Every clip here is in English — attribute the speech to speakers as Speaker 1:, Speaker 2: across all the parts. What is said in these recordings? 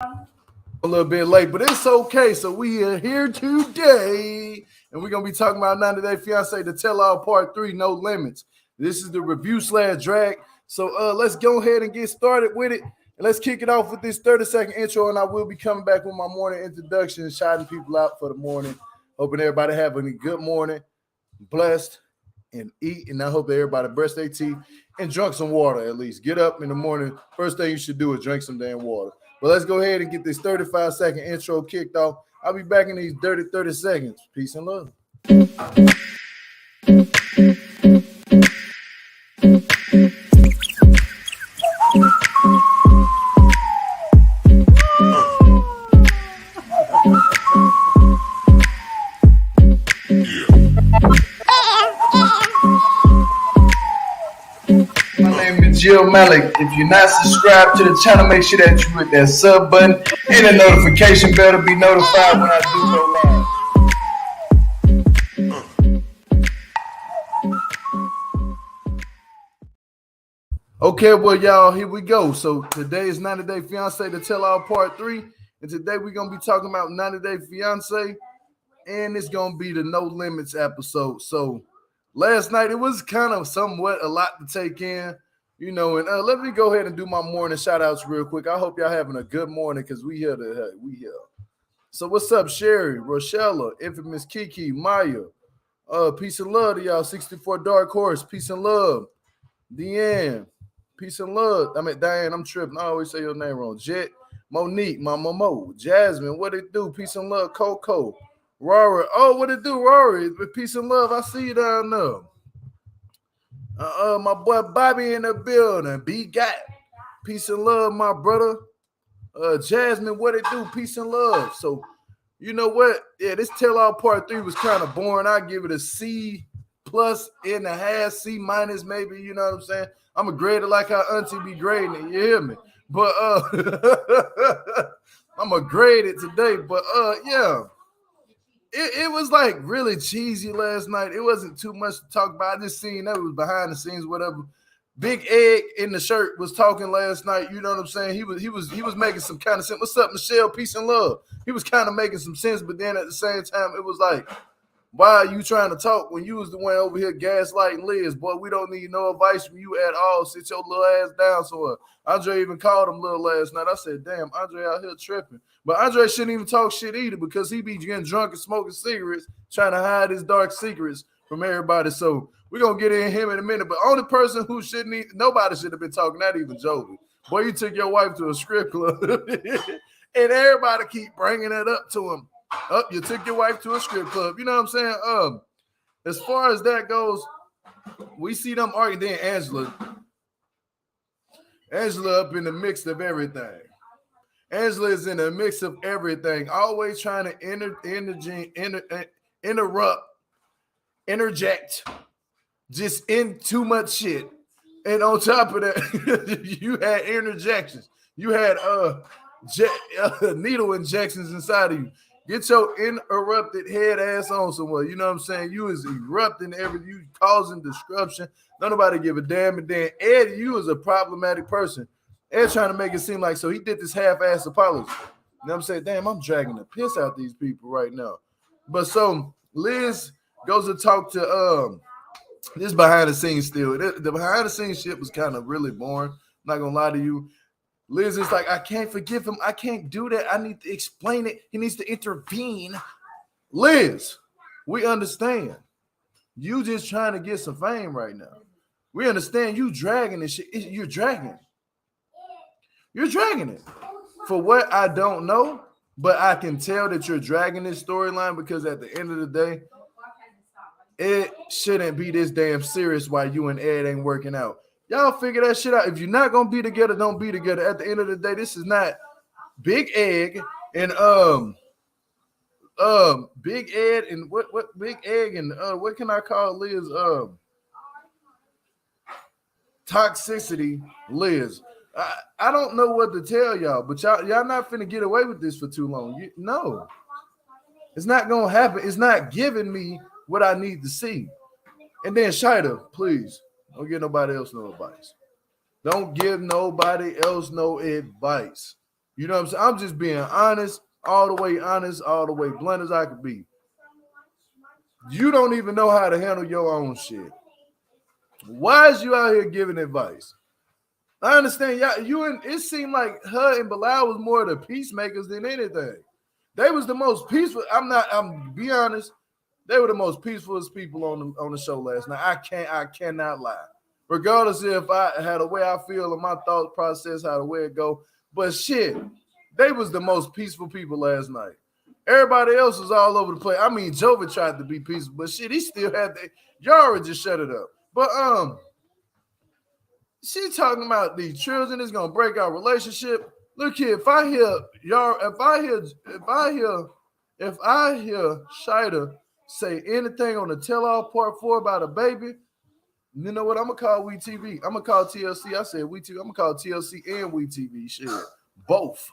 Speaker 1: A little bit late, but it's okay. So we are here today, and we're gonna be talking about 90 Day Fiancé to Tell All Part 3, No Limits. This is the review / drag. So let's go ahead and get started with it. And let's kick it off with this 30-second intro, and I will be coming back with my morning introduction, shouting people out for the morning. Hoping everybody having a good morning, blessed, and eat. And I hope that everybody brushed their teeth and drunk some water at least. Get up in the morning. First thing you should do is drink some damn water. But let's go ahead and get this 35-second intro kicked off. I'll be back in these dirty 30 seconds. Peace and love. Jill Malik. If you're not subscribed to the channel, make sure that you hit that sub button and the notification bell to be notified when I do go live. Okay, well, y'all, here we go. So today is 90 Day Fiancé to Tell All Part 3. And today we're going to be talking about 90 Day Fiancé. And it's going to be the No Limits episode. So last night, it was kind of somewhat a lot to take in. You know, and let me go ahead and do my morning shout outs real quick. I hope y'all having a good morning because we here. So what's up, Sherry, Rochella, Infamous Kiki, Maya? Peace and love to y'all. 64 Dark Horse, peace and love. Deanne, peace and love. I mean, Diane, I'm tripping. I always say your name wrong. Jet, Monique, Mama Mo, Jasmine, what it do? Peace and love, Coco, Rory. Oh, what it do, Rory? Peace and love. I see you down there. My boy Bobby in the building. B got peace and love, my brother. Jasmine, what it do? Peace and love. So, you know what? Yeah, this Tell All Part 3 was kind of boring. I give it a C plus and a half, C minus maybe. You know what I'm saying? I'm a grader like how Auntie be grading it. You hear me? But I'm a grade it today. But yeah. It was like really cheesy last night. It wasn't too much to talk about. I just seen that was behind the scenes, whatever. Big Egg in the shirt was talking last night. You know what I'm saying? He was making some kind of sense. What's up, Michelle? Peace and love. He was kind of making some sense, but then at the same time, it was like, why are you trying to talk when you was the one over here gaslighting Liz? Boy, we don't need no advice from you at all. Sit your little ass down. So Andre even called him little last night. I said, damn, Andre out here tripping. But Andre shouldn't even talk shit either because he be getting drunk and smoking cigarettes, trying to hide his dark secrets from everybody. So we're going to get in him in a minute. But only person who nobody should have been talking, not even Jovi. Boy, you took your wife to a strip club. And everybody keep bringing it up to him. You took your wife to a strip club. You know what I'm saying? As far as that goes, we see them arguing. Then Angela up in the mix of everything. Angela is in the mix of everything, always trying to interject, just in too much shit. And on top of that, you had interjections. You had needle injections inside of you. Get your interrupted head ass on somewhere. You know what I'm saying? You is erupting you causing disruption. Nobody give a damn. And then Ed, you is a problematic person. Ed trying to make it seem like so he did this half-ass apology. You know what I'm saying? Damn, I'm dragging the piss out these people right now. But so Liz goes to talk to this behind the scenes still. The behind the scenes shit was kind of really boring. I'm not gonna lie to you. Liz is like, I can't forgive him. I can't do that. I need to explain it. He needs to intervene. Liz, we understand. You just trying to get some fame right now. We understand you dragging this shit. You're dragging it. You're dragging it. For what I don't know, but I can tell that you're dragging this storyline because at the end of the day, it shouldn't be this damn serious why you and Ed ain't working out. Y'all figure that shit out. If you're not gonna be together, don't be together. At the end of the day, this is not Big Egg and Big Ed and what Big Egg and what can I call Liz? Toxicity, Liz. I don't know what to tell y'all, but y'all not finna get away with this for too long. No, it's not gonna happen. It's not giving me what I need to see. And then Shida, please. Don't give nobody else no advice. Don't give nobody else no advice. You know what I'm saying? I'm just being honest, all the way blunt as I could be. You don't even know how to handle your own shit. Why is you out here giving advice? I understand y'all. It seemed like her and Bilal was more of the peacemakers than anything. They was the most peaceful. I'm be honest. They were the most peacefulest people on the show last night. I cannot lie. Regardless if I had a way I feel in my thought process, how the way it go. But shit, they was the most peaceful people last night. Everybody else was all over the place. I mean, Jova tried to be peaceful, but shit, he still had to. Yara just shut it up. But she talking about these children is gonna break our relationship. Look here, if I hear Shida say anything on the Tell All Part 4 about a baby, you know what? I'm gonna call WeTV. I'm gonna call TLC. I said WeTV. I'm gonna call TLC and WeTV. Shit, both.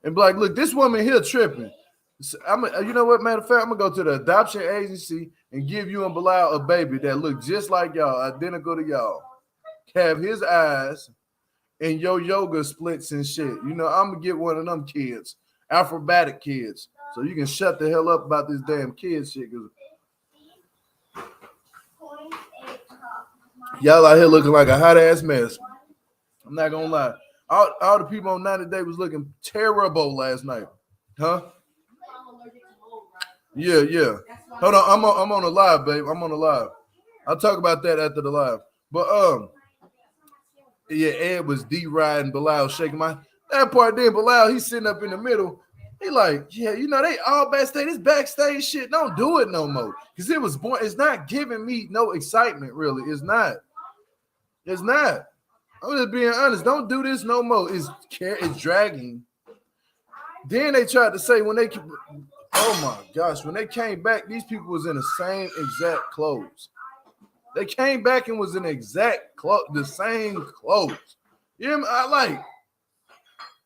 Speaker 1: And be like, look, this woman here tripping. So you know what? Matter of fact, I'm gonna go to the adoption agency and give you and Bilal a baby that look just like y'all, identical to y'all. Have his eyes and your yoga splits and shit. You know, I'm gonna get one of them kids, acrobatic kids, so you can shut the hell up about this damn kid shit. Y'all out here looking like a hot ass mess. I'm not gonna lie. All the people on 90 Day was looking terrible last night, huh? Yeah. Hold on, I'm on the live, babe. I'm on the live. I'll talk about that after the live. But yeah, Ed was D-riding Bilal, shaking that part. Then Bilal, he's sitting up in the middle. He like, yeah, you know, they all backstage. This backstage shit, don't do it no more. Because it was boring. It's not giving me no excitement, really. It's not. I'm just being honest. Don't do this no more. It's dragging. Then they tried to say when they came back, these people was in the same exact clothes. They came back and was in the same clothes. You know, I like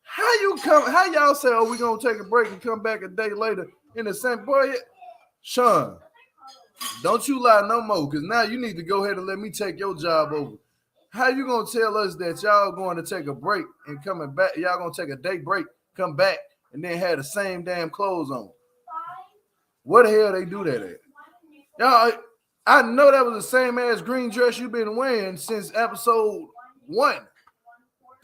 Speaker 1: how y'all say, oh, we're gonna take a break and come back a day later in the same boy. Sean, don't you lie no more, because now you need to go ahead and let me take your job over. How you gonna tell us that y'all going to take a break and coming back? Y'all gonna take a day break, come back, and then have the same damn clothes on? Where the hell they do that at? Y'all, I know that was the same ass green dress you've been wearing since episode 1.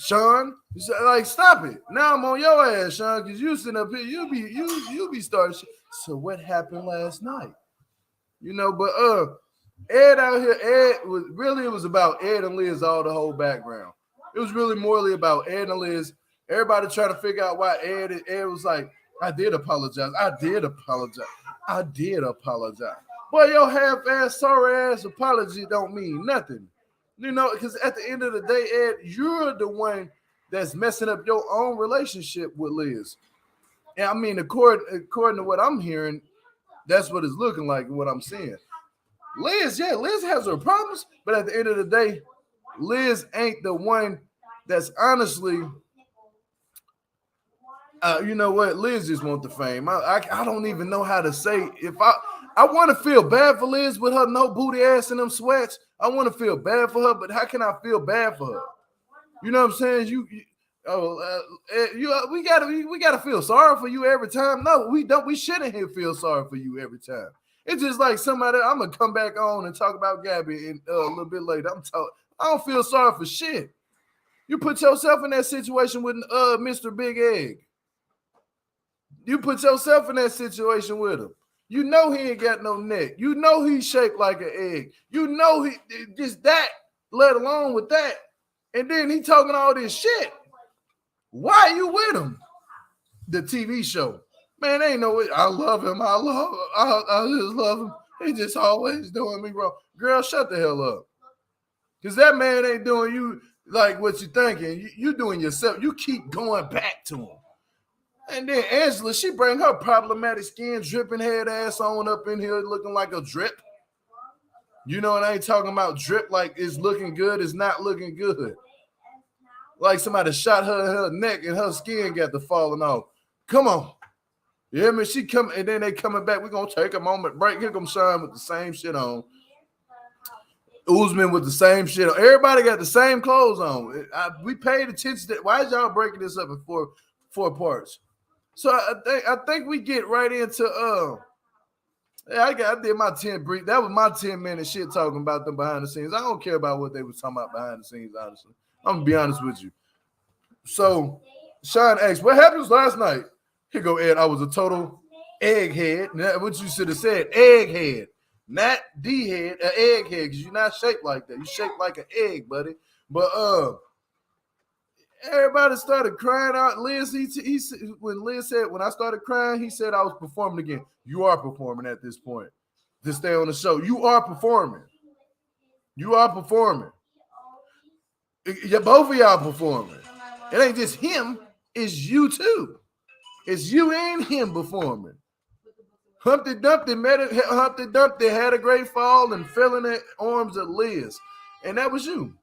Speaker 1: Sean, like, stop it. Now I'm on your ass, Sean, because you sitting up here, you be starting shit. So what happened last night? You know, but Ed out here, it was about Ed and Liz, all the whole background. It was really morally about Ed and Liz. Everybody trying to figure out why Ed was like, I did apologize. Boy, your half-ass, sorry-ass apology don't mean nothing. You know, because at the end of the day, Ed, you're the one that's messing up your own relationship with Liz. And I mean, according to what I'm hearing, that's what it's looking like and what I'm seeing. Liz has her problems, but at the end of the day, Liz ain't the one that's honestly, you know what? Liz just want the fame. I don't even know how to say. If I want to feel bad for Liz with her no booty ass and them sweats. I want to feel bad for her, but how can I feel bad for her? You know what I'm saying? We gotta feel sorry for you every time. No, we don't. We shouldn't feel sorry for you every time. It's just like somebody. I'm gonna come back on and talk about Gabby a little bit later. I don't feel sorry for shit. You put yourself in that situation with Mr. Big Egg. You put yourself in that situation with him. You know he ain't got no neck. You know he's shaped like an egg. You know he just that, let alone with that. And then he talking all this shit. Why are you with him? The TV show. Man, ain't no way. I love him. I just love him. He just always doing me wrong. Girl, shut the hell up. Because that man ain't doing you like what you thinking. You doing yourself. You keep going back to him. And then Angela, she bring her problematic skin, dripping head ass on up in here looking like a drip. You know, and I ain't talking about drip like it's looking good. It's not looking good. Like somebody shot her neck and her skin got to falling off. Come on. You hear me? She come, and then they coming back. We're going to take a moment break. Here comes Sean with the same shit on. Usman with the same shit. Everybody got the same clothes on. We paid attention to. Why is y'all breaking this up in four parts? So I think we get right into I did my 10 brief. That was my 10-minute shit talking about them behind the scenes. I don't care about what they was talking about behind the scenes, honestly. I'm gonna be honest with you. So Sean asked, what happened last night? Here go Ed. I was a total egghead. What you should have said, egghead. Not D-head, an egghead, because you're not shaped like that. You're shaped like an egg, buddy. But everybody started crying out. Liz, when Liz said, when I started crying, he said I was performing again. You are performing at this point to stay on the show. You are performing. You are performing. Both of y'all performing. It ain't just him, it's you too. It's you and him performing. Humpty Dumpty had a great fall and fell in the arms of Liz. And that was you.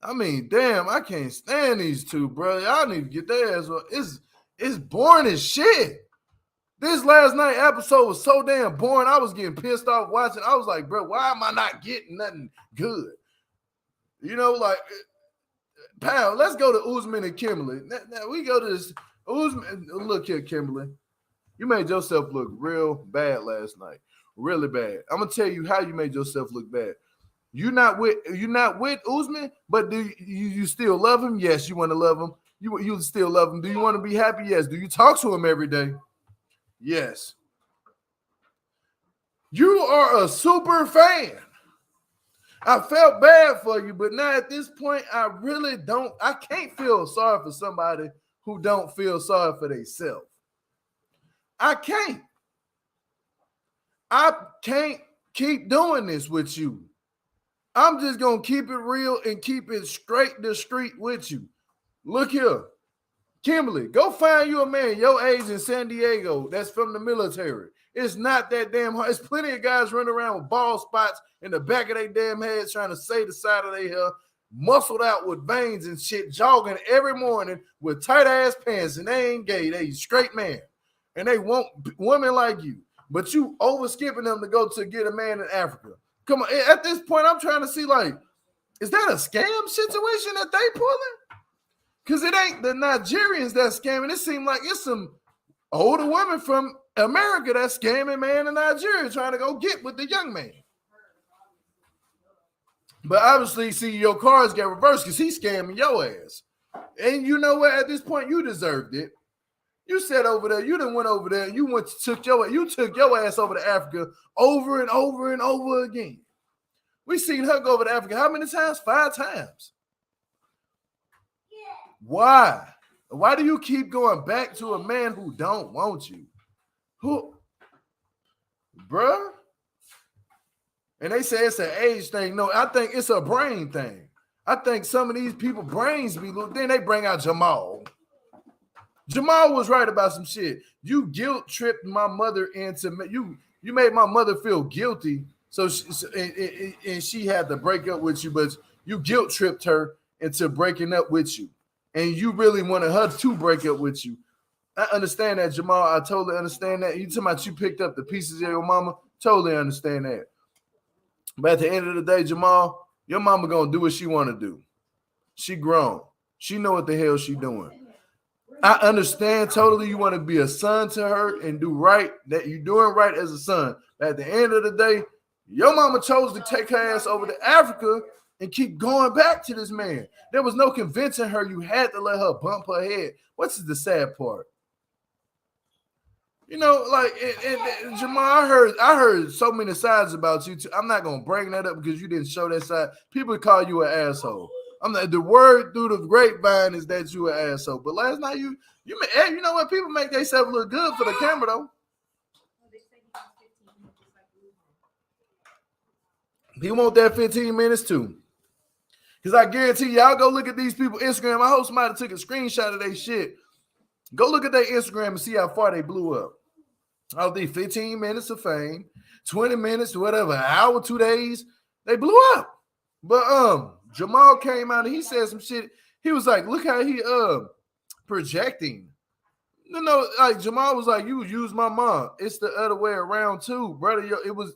Speaker 1: I mean, damn, I can't stand these two, bro. Y'all need to get their ass up. It's boring as shit. This last night episode was so damn boring. I was getting pissed off watching. I was like, bro, why am I not getting nothing good? You know, like, pal, let's go to Usman and Kimberly. Now we go to this. Usman, look here, Kimberly. You made yourself look real bad last night. Really bad. I'm gonna tell you how you made yourself look bad. You're not with Usman, but do you still love him? Yes, you want to love him. You still love him. Do you want to be happy? Yes. Do you talk to him every day? Yes. You are a super fan. I felt bad for you, but now at this point, I can't feel sorry for somebody who don't feel sorry for themselves. I can't keep doing this with you. I'm just going to keep it real and keep it straight the street with you. Look here. Kimberly, go find you a man your age in San Diego that's from the military. It's not that damn hard. There's plenty of guys running around with bald spots in the back of their damn heads trying to save the side of their hair, muscled out with veins and shit, jogging every morning with tight-ass pants, and they ain't gay. They straight man. And they want women like you. But you overskipping them to go to get a man in Africa. Come on. At this point, I'm trying to see, like, is that a scam situation that they pulling? Because it ain't the Nigerians that scamming. It seems like it's some older women from America that's scamming man in Nigeria trying to go get with the young man. But obviously, see, your cards get reversed because he's scamming your ass. And you know what? At this point, you deserved it. You said over there, you done went over there, you took your ass over to Africa over and over and over again. We seen her go over to Africa how many times? 5 times. Yeah. Why? Why do you keep going back to a man who don't want you? Who? Bruh? And they say it's an age thing. No, I think it's a brain thing. I think some of these people brains be little. Then they bring out Jamal. Jamal was right about some shit. You guilt tripped my mother into you made my mother feel guilty. So she had to break up with you, but you guilt tripped her into breaking up with you. And you really wanted her to break up with you. I understand that, Jamal. I totally understand that. You talking about you picked up the pieces of your mama? Totally understand that. But at the end of the day, Jamal, your mama gonna do what she want to do. She grown. She know what the hell she doing. I understand totally you want to be a son to her and do right, that you're doing right as a son. But at the end of the day, your mama chose to take her ass over to Africa and keep going back to this man. There was no convincing her. You had to let her bump her head. What's the sad part? You know, like, and Jamal, I heard so many sides about you too. I'm not gonna bring that up because you didn't show that side. People call you an asshole. I'm not, the word through the grapevine is that you an asshole. But last night you know what? People make themselves look good for the camera though. He want that 15 minutes too. Because I guarantee y'all go look at these people Instagram. I hope somebody took a screenshot of their shit. Go look at their Instagram and see how far they blew up. I'll be 15 minutes of fame, 20 minutes, whatever, an hour, 2 days, they blew up. But Jamal came out and he said some shit. He was like, look how he projecting. No, like Jamal was like, you use my mom. It's the other way around too, brother.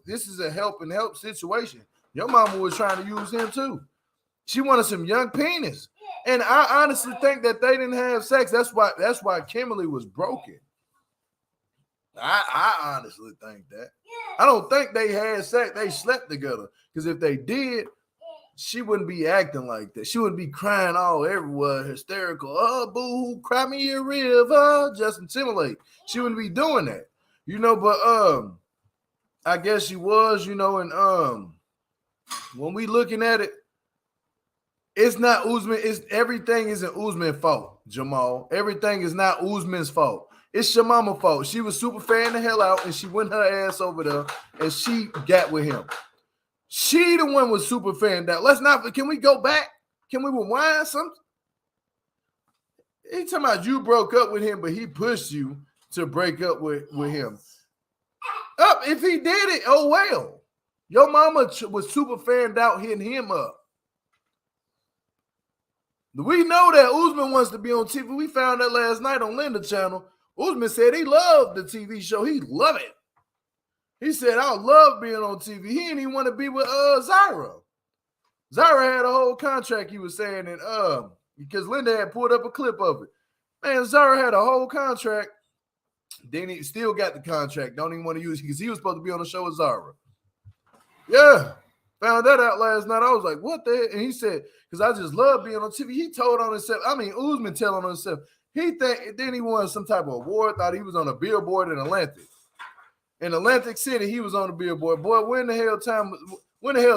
Speaker 1: This is a help situation. Your mama was trying to use him too. She wanted some young penis. And I honestly think that they didn't have sex. That's why Kimberly was broken. I honestly think that. I don't think they had sex. They slept together. Because if they did, she wouldn't be acting like that. She wouldn't be crying all everywhere, hysterical. Oh, boo, cry me a river, Justin Timberlake. She wouldn't be doing that. But I guess she was, and when we looking at it, it's not Usman. Everything isn't Usman's fault, Jamal. Everything is not Usman's fault. It's your mama's fault. She was super fan the hell out, and she went her ass over there, and she got with him. She the one was super fanned out. Can we go back? Can we rewind something? He talking about you broke up with him, but he pushed you to break up with him. If he did it, oh well. Your mama was super fanned out hitting him up. We know that Usman wants to be on TV. We found that last night on Linda Channel. Usman said he loved the TV show. He loved it. He said, I love being on TV. He didn't even want to be with Zara. Zara had a whole contract, he was saying, and because Linda had pulled up a clip of it. Man, Zara had a whole contract. Then he still got the contract. Don't even want to use it because he was supposed to be on the show with Zara. Yeah. Found that out last night. I was like, what the heck? And he said, because I just love being on TV. He told on himself. Usman telling on himself. Then he won some type of award. Thought he was on a billboard in Atlantic. In Atlantic City, he was on the billboard. Boy, when the hell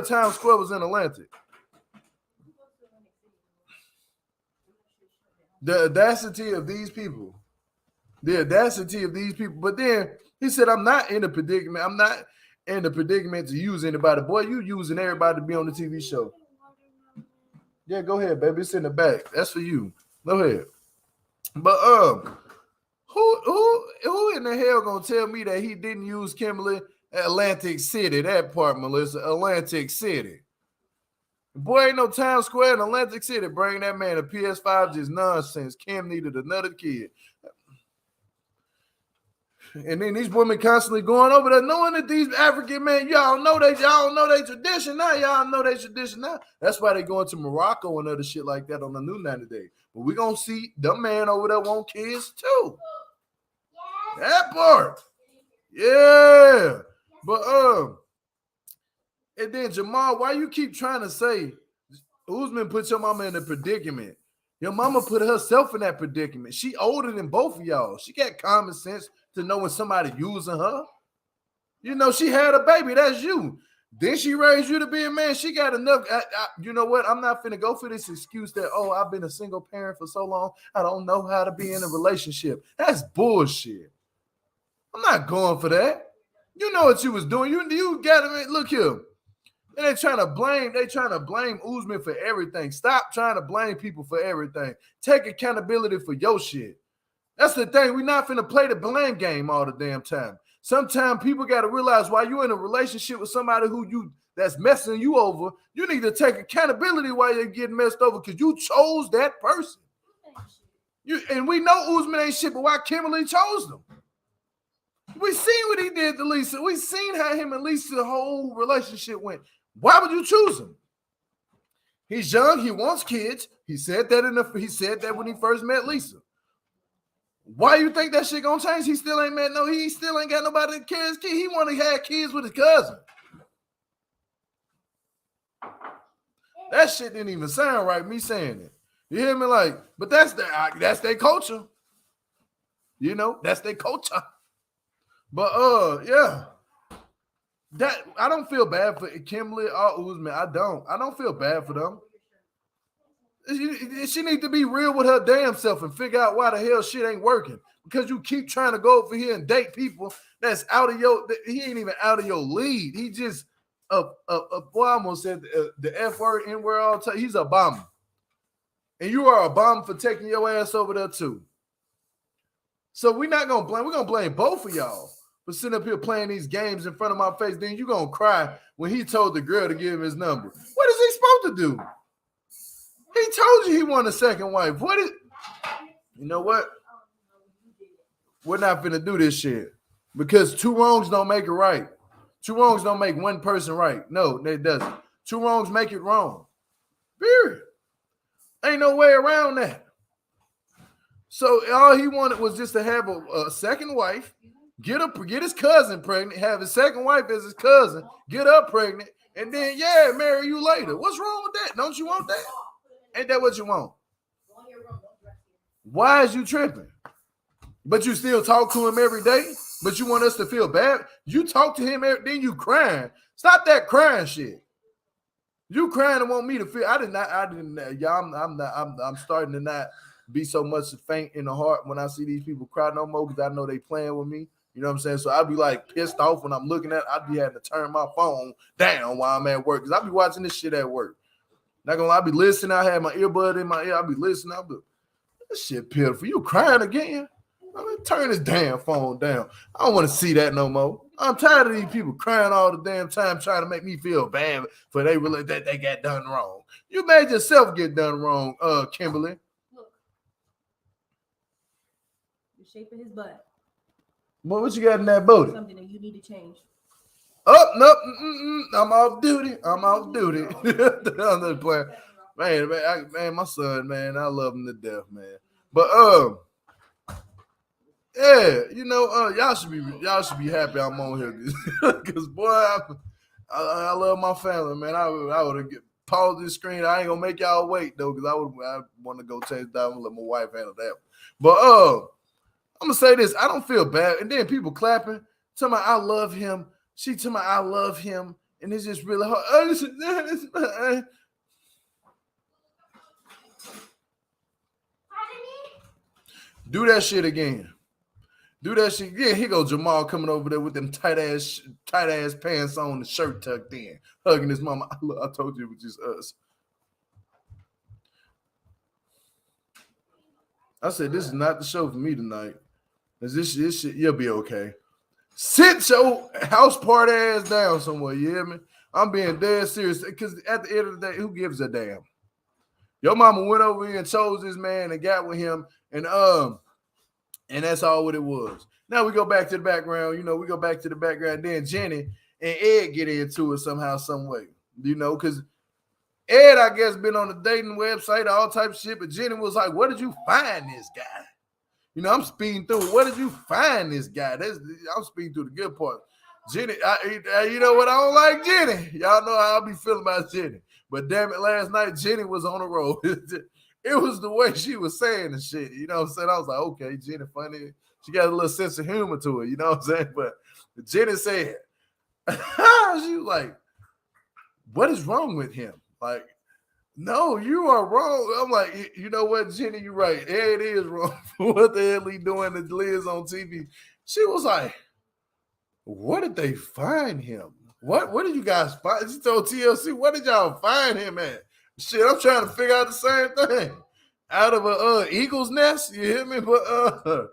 Speaker 1: Times Square was in Atlantic? The audacity of these people. But then he said, I'm not in a predicament. I'm not in the predicament to use anybody. Boy, you using everybody to be on the TV show. Yeah, go ahead, baby. It's in the back. That's for you. Go ahead. But who in the hell gonna tell me that he didn't use Kimberly at Atlantic City? That part, Melissa, Atlantic City. Boy, ain't no Times Square in Atlantic City. Bring that man a PS5, just nonsense. Kim needed another kid. And then these women constantly going over there, knowing that these African men, y'all know they tradition now. Y'all know they tradition now. That's why they going to Morocco and other shit like that on the new 90 Day. But we gonna see them man over there want kids too. That part. Yeah. But and then Jamal, why you keep trying to say Usman put your mama in a predicament? Your mama put herself in that predicament. She older than both of y'all. She got common sense to know when somebody using her. She had a baby. That's you. Then she raised you to be a man. She got enough. You know what? I'm not finna go for this excuse that, I've been a single parent for so long. I don't know how to be in a relationship. That's bullshit. I'm not going for that. You know what you was doing. You got to look here. And they trying to blame Usman for everything. Stop trying to blame people for everything. Take accountability for your shit. That's the thing. We're not finna play the blame game all the damn time. Sometimes people got to realize while you're in a relationship with somebody that's messing you over, you need to take accountability while you're getting messed over because you chose that person. And we know Usman ain't shit, but why Kimberly chose them? We seen what he did to Lisa. We seen how him and Lisa's whole relationship went. Why would you choose him? He's young. He wants kids. He said that when he first met Lisa. Why you think that shit gonna change? He still ain't got nobody to carry his kid. He want to have kids with his cousin. That shit didn't even sound right, me saying it. You hear me? But that's their culture. That's their culture. But yeah. That I don't feel bad for Kimberly or Usman. I don't feel bad for them. She need to be real with her damn self and figure out why the hell shit ain't working. Because you keep trying to go over here and date people that's he ain't even out of your league. He just boy, I almost said the F word, N word all the time. He's a bomber. And you are a bomber for taking your ass over there too. So we're going to blame both of y'all for sitting up here playing these games in front of my face. Then you're going to cry when he told the girl to give him his number. What is he supposed to do? He told you he wanted a second wife. You know what? we're not finna do this shit because two wrongs don't make it right. Two wrongs don't make one person right. No, it doesn't. Two wrongs make it wrong. Period. Ain't no way around that. So all he wanted was just to have a second wife, get his cousin pregnant, have his second wife as his cousin, get her pregnant, and then marry you later. What's wrong with that? Don't you want that? Ain't that what you want? Why is you tripping? But you still talk to him every day? But you want us to feel bad? You talk to him then you crying. Stop that crying shit. You crying and want me to feel. Y'all, I'm starting to not be so much faint in the heart when I see these people cry no more because I know they playing with me. You know what I'm saying? So I'll be like pissed off when I'm looking at it. I'll be having to turn my phone down while I'm at work because I'll be watching this shit at work. Not gonna lie, I'll be listening. I have my earbud in my ear. I'll be listening. I'll be, this shit pitiful. You crying again? I mean, turn this damn phone down. I don't want to see that no more. I'm tired of these people crying all the damn time trying to make me feel bad for that they got done wrong. You made yourself get done wrong, Kimberly.
Speaker 2: Look. You're shaping his butt.
Speaker 1: Well, what you got in that booty?
Speaker 2: Something that you need to change.
Speaker 1: Oh, no. I'm off duty. I'm just playing. Man, my son, man, I love him to death, man. But yeah, y'all should be happy I'm on here because boy, I love my family, man. I would have paused this screen. I ain't gonna make y'all wait though, because I want to go change that and let my wife handle that. But I'm gonna say this: I don't feel bad, and then people clapping, telling me I love him. She told me I love him, and it's just really hard. Do that shit again. Do that shit. Yeah, here go Jamal coming over there with them tight ass pants on, the shirt tucked in, hugging his mama. I told you it was just us. I said, this is not the show for me tonight. This shit, you'll be okay. Sit your house party ass down somewhere, you hear me? I'm being dead serious because at the end of the day, who gives a damn? Your mama went over here and chose this man and got with him, and that's all what it was. Now we go back to the background. We go back to the background. Then Jenny and Ed get into it somehow, some way. Because Ed, I guess, been on the dating website, all type of shit. But Jenny was like, "Where did you find this guy?" I'm speeding through. Where did you find this guy? I'm speeding through the good part. Jenny, you know what? I don't like Jenny. Y'all know how I be feeling about Jenny. But damn it, last night Jenny was on the road. It was the way she was saying the shit. You know what I'm saying? I was like, okay, Jenny funny. She got a little sense of humor to her. You know what I'm saying? But Jenny said, she was like, what is wrong with him? Like, no, you are wrong. I'm like, you know what, Jenny, you're right. Yeah, it is wrong. What the hell he doing to Liz on TV? She was like, where did they find him? What did you guys find? She told TLC, what did y'all find him at? Shit, I'm trying to figure out the same thing. Out of a eagle's nest, you hear me? But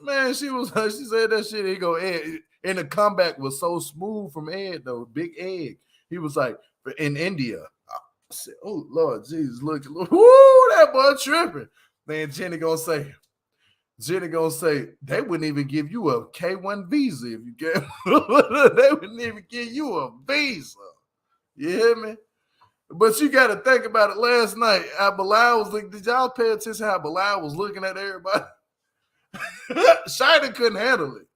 Speaker 1: man, she said that shit. He go, Ed, and the comeback was so smooth from Ed though. Big Ed. He was like, in India. I said, oh Lord Jesus, look, whoo, that boy tripping. Then Jenny gonna say, they wouldn't even give you a K1 visa if you get. They wouldn't even give you a visa. You hear me? But you got to think about it. Last night, how Bilal was looking. Did y'all pay attention how Bilal was looking at everybody? Shida couldn't handle it.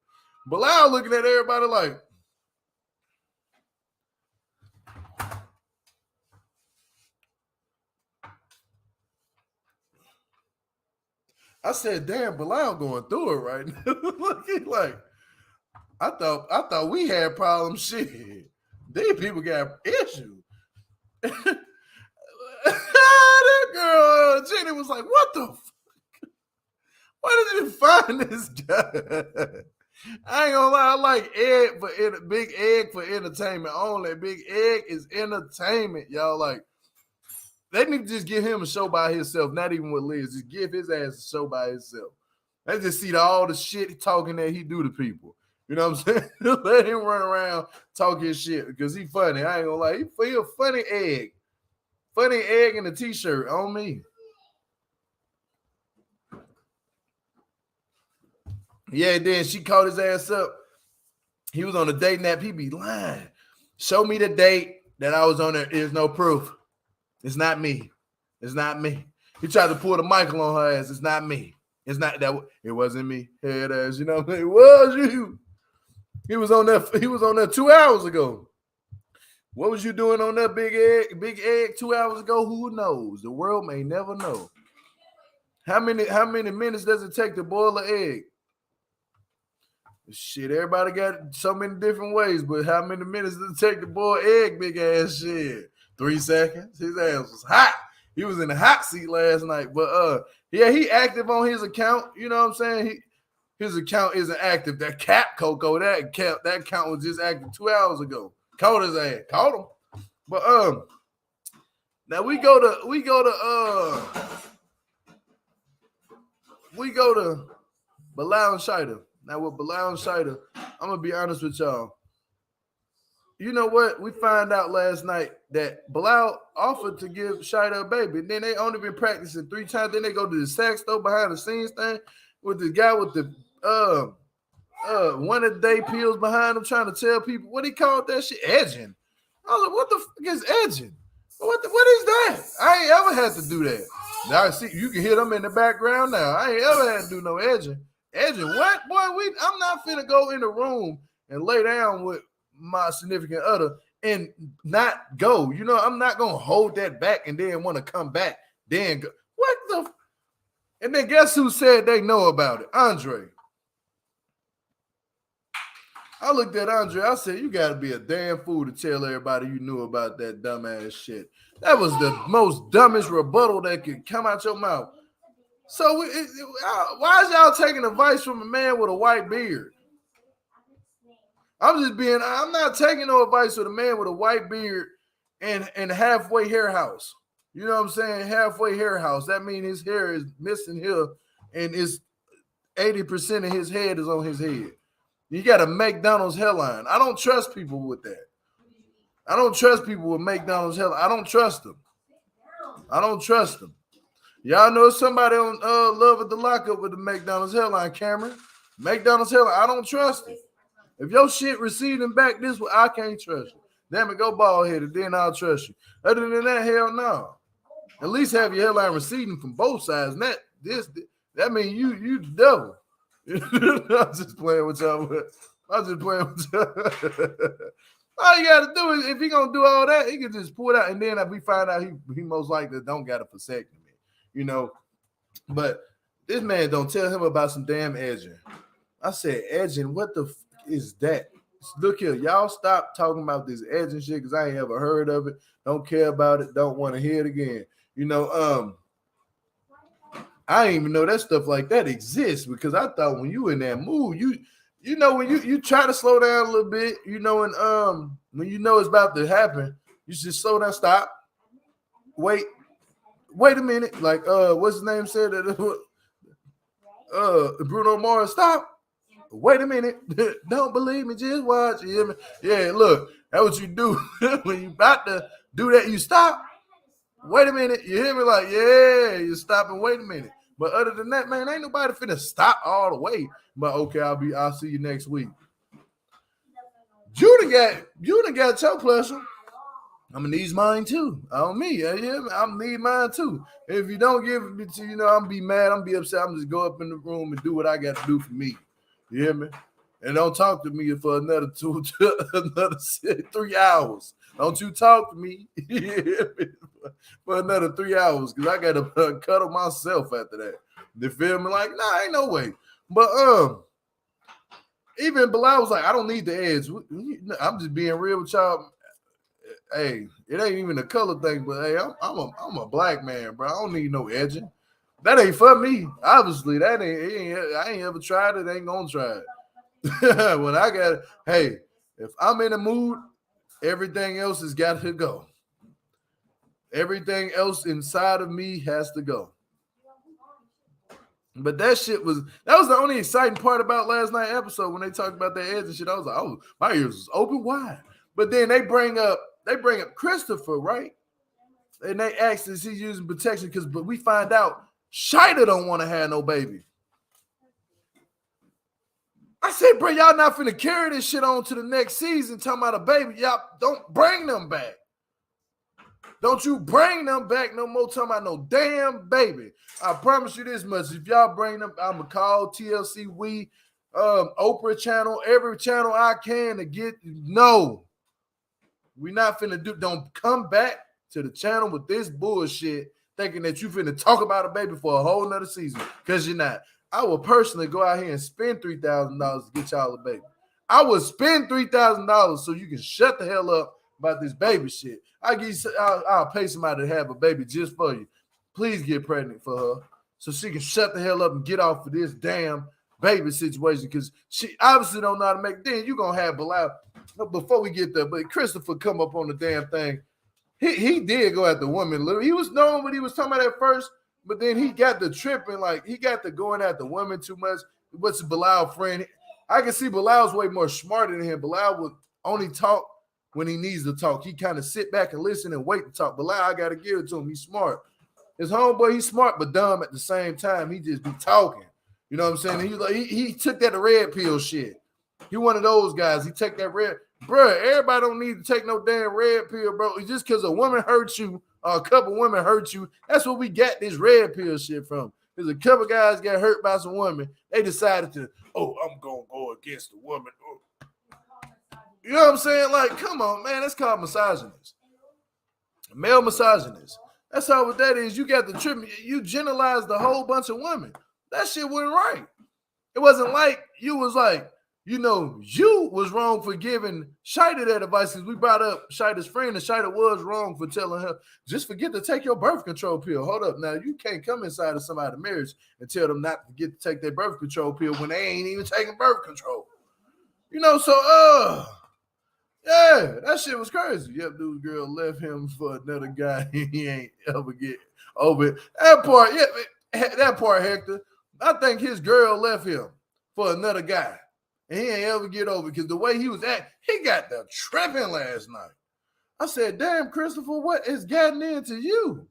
Speaker 1: Bilal looking at everybody like. I said, damn, Bilal going through it right now. Looking like, I thought we had problems. Shit. These people got issues. That girl, Jenny was like, what the fuck? Where did you find this guy? I ain't gonna lie, I like Big Egg for entertainment only. Big Egg is entertainment, y'all. Like, they need to just give him a show by himself, not even with Liz. Just give his ass a show by himself. Let's just see all the shit talking that he do to people. You know what I'm saying? Let him run around talking shit because he funny. I ain't gonna lie. He a funny egg. Funny egg in a t-shirt on me. Yeah, then she called his ass up. He was on a dating app. He be lying. Show me the date that I was on there. There's no proof. It's not me. It's not me. He tried to pull the Michael on her ass. It's not me. It's not that. It wasn't me. Head ass. You know what I mean? It was you. He was on there. He was on there 2 hours ago. What was you doing on that big egg 2 hours ago? Who knows? The world may never know. How many minutes does it take to boil an egg? Shit, everybody got so many different ways, but how many minutes does it take to boil egg, big ass shit? 3 seconds. His ass was hot. He was in the hot seat last night. But yeah, he active on his account. You know what I'm saying? His account isn't active. That Cap Coco, that account was just active 2 hours ago. Caught his ass. Caught him. But now we go to Bilal and Shida. Now with Bilal and Shida, I'm gonna be honest with y'all. You know what? We find out last night that Bilal offered to give Shida a baby. Then they only been practicing 3 times. Then they go to the sax store behind the scenes thing with the guy with the one a day pills behind him trying to tell people what he called that shit edging. I was like, what the fuck is edging? What is that? I ain't ever had to do that. Now see, you can hear them in the background now. I ain't ever had to do no edging. Edging what? Boy, I'm not finna go in the room and lay down with my significant other and not go. You know, I'm not gonna hold that back and then want to come back. Then go. What the? And then guess who said they know about it? Andre. I looked at Andre. I said, "You got to be a damn fool to tell everybody you knew about that dumbass shit." That was the most dumbest rebuttal that could come out your mouth. So why is y'all taking advice from a man with a white beard? I'm not taking no advice from a man with a white beard and halfway hair house. You know what I'm saying? Halfway hair house. That means his hair is missing here and is 80% of his head is on his head. You got a McDonald's hairline. I don't trust people with that. I don't trust people with McDonald's hairline. I don't trust them. I don't trust them. Y'all know somebody on Love at the Lockup with the McDonald's hairline, Cameron. McDonald's hairline, I don't trust it. If your shit receding back this way, I can't trust you. Damn it, go bald headed, then I'll trust you. Other than that, hell no. At least have your hairline receding from both sides. That means you the devil. I'm just playing with y'all. I'm just playing with y'all. All you gotta do is if he gonna do all that, he can just pull it out, and then if we find out he most likely don't got a vasectomy. You know, but this man don't tell him about some damn edging. I said, edging, what the is that? Look here, y'all stop talking about this edging shit because I ain't ever heard of it. Don't care about it. Don't want to hear it again. You know, I didn't even know that stuff like that exists because I thought when you in that mood, you know when you try to slow down a little bit, you know, and when you know it's about to happen, you should slow down, stop, wait a minute. Like what's his name said that Bruno Mars, stop. Wait a minute. Don't believe me, just watch. You hear me? Yeah, look, that's what you do. When you about to do that, you stop. Wait a minute. You hear me? Like, yeah, you stop and wait a minute. But other than that, man, ain't nobody finna stop all the way. But okay, I'll see you next week. You done got your pleasure. I'm gonna need mine too. On me, yeah, I'm gonna need mine too. If you don't give it to, I'm gonna be mad. I'm gonna be upset. I'm just go up in the room and do what I got to do for me. You hear me? And don't talk to me for another 3 hours. Don't you talk to me for another 3 hours because I got to cuddle myself after that. You feel me? Like, nah, ain't no way. But even Bilal was like, I don't need the edge. I'm just being real with y'all. Hey, it ain't even a color thing, but hey, I'm a black man, bro. I don't need no edging. That ain't for me. Obviously, I ain't ever tried it. Ain't gonna try it. When I got it, hey, if I'm in a mood, everything else has got to go. Everything else inside of me has to go. But that was the only exciting part about last night's episode when they talked about that edge and shit. I was like, oh, my ears was open wide. But then they bring up Christopher, right? And they ask is he using protection but we find out Shida don't want to have no baby. said, bro, y'all not finna carry this shit on to the next season talking about a baby. Y'all don't bring them back. Don't you bring them back no more talking about no damn baby. I promise you this much. If y'all bring them, I'm going to call TLC, Oprah channel, every channel I can to get, no. We not finna don't come back to the channel with this bullshit thinking that you finna talk about a baby for a whole nother season, because you're not. I will personally go out here and spend $3,000 to get y'all a baby. I would spend $3,000 so you can shut the hell up about this baby shit. I'll pay somebody to have a baby just for you. Please get pregnant for her so she can shut the hell up and get off of this damn baby situation, because she obviously don't know how to make. Then you're going to have Bilal. Before we get there, but Christopher come up on the damn thing. He did go at the woman. He was knowing what he was talking about at first, but then he got the tripping, like he got the going at the women too much. What's Bilal friend? I can see Bilal's way more smarter than him. Bilal would only talk when he needs to talk. He kind of sit back and listen and wait to talk. Bilal, I got to give it to him. He's smart. His homeboy, he's smart but dumb at the same time. He just be talking. You know what I'm saying? And he like he took that red pill shit. He one of those guys. He take that red, bro. Everybody don't need to take no damn red pill, bro. It's just because a woman hurt you, or a couple women hurt you. That's what we got this red pill shit from. There's a couple guys got hurt by some women. They decided to, I'm gonna go against the woman. You know what I'm saying? Like, come on, man. That's called misogynist. Male misogynist. That's how what that is. You got the trip. You generalized the whole bunch of women. That shit wasn't right. It wasn't like you was like, you was wrong for giving Shida that advice, because we brought up Shida's friend, and Shida was wrong for telling her, just forget to take your birth control pill. Hold up. Now, you can't come inside of somebody's marriage and tell them not to forget to take their birth control pill when they ain't even taking birth control. Yeah, that shit was crazy. Yep, dude's girl left him for another guy. He ain't ever get over it. That part, Hector. I think his girl left him for another guy. And he ain't ever get over it, because the way he was at, he got the tripping last night. I said, damn, Christopher, what is getting into you?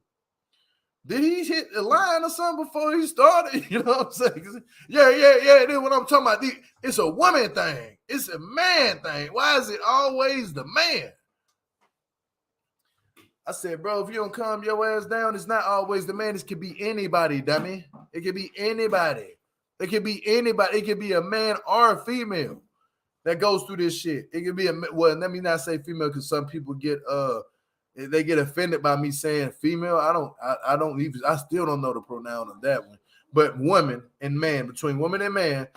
Speaker 1: Did he hit the line or something before he started? You know what I'm saying? Yeah. Then what I'm talking about, it's a woman thing. It's a man thing. Why is it always the man? I said, bro, if you don't calm your ass down, it's not always the man. It could be anybody, dummy. It could be anybody. It could be anybody. It could be a man or a female that goes through this shit. It could be let me not say female, because some people get they get offended by me saying female. I still don't know the pronoun of that one. But woman and man, between woman and man,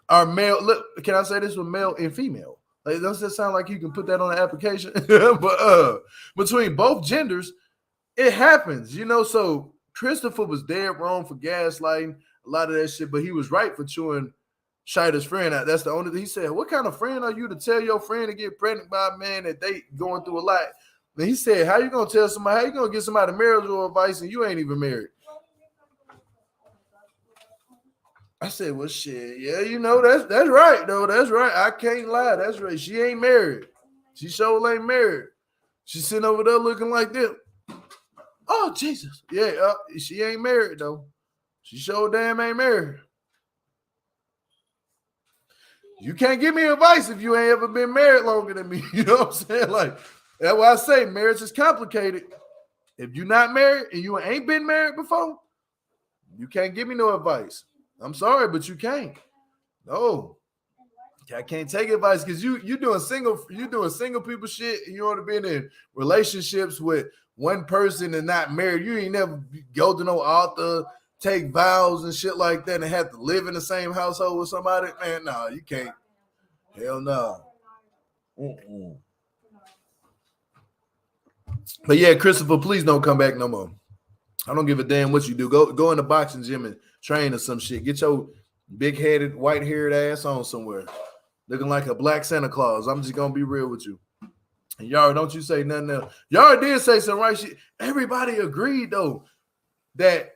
Speaker 1: are male. Look, can I say this with male and female? Like, does that sound like you can put that on an application? But between both genders, it happens, So Christopher was dead wrong for gaslighting a lot of that shit, but he was right for chewing Shida's friend out. That's the only thing he said. What kind of friend are you to tell your friend to get pregnant by a man that they going through a lot? Then he said, how you gonna tell somebody? How you gonna get somebody marital advice and you ain't even married? I said, well, shit, yeah, that's right, though. That's right. I can't lie. That's right. She ain't married. She sure ain't married. She's sitting over there looking like this. Oh, Jesus. Yeah, she ain't married, though. She sure damn ain't married. You can't give me advice if you ain't ever been married longer than me. You know what I'm saying? Like, that's why I say marriage is complicated. If you're not married and you ain't been married before, you can't give me no advice. I'm sorry, but you can't. No. I can't take advice, because you doing single people shit, and you want to be in relationships with one person and not married. You ain't never go to no altar, take vows and shit like that, and have to live in the same household with somebody. Man, no, you can't. Hell no. But yeah, Christopher, please don't come back no more. I don't give a damn what you do. Go in the boxing gym and train or some shit. Get your big-headed, white-haired ass on somewhere, looking like a black Santa Claus. I'm just gonna be real with you. And y'all, don't you say nothing else. Y'all did say some right shit. Everybody agreed though that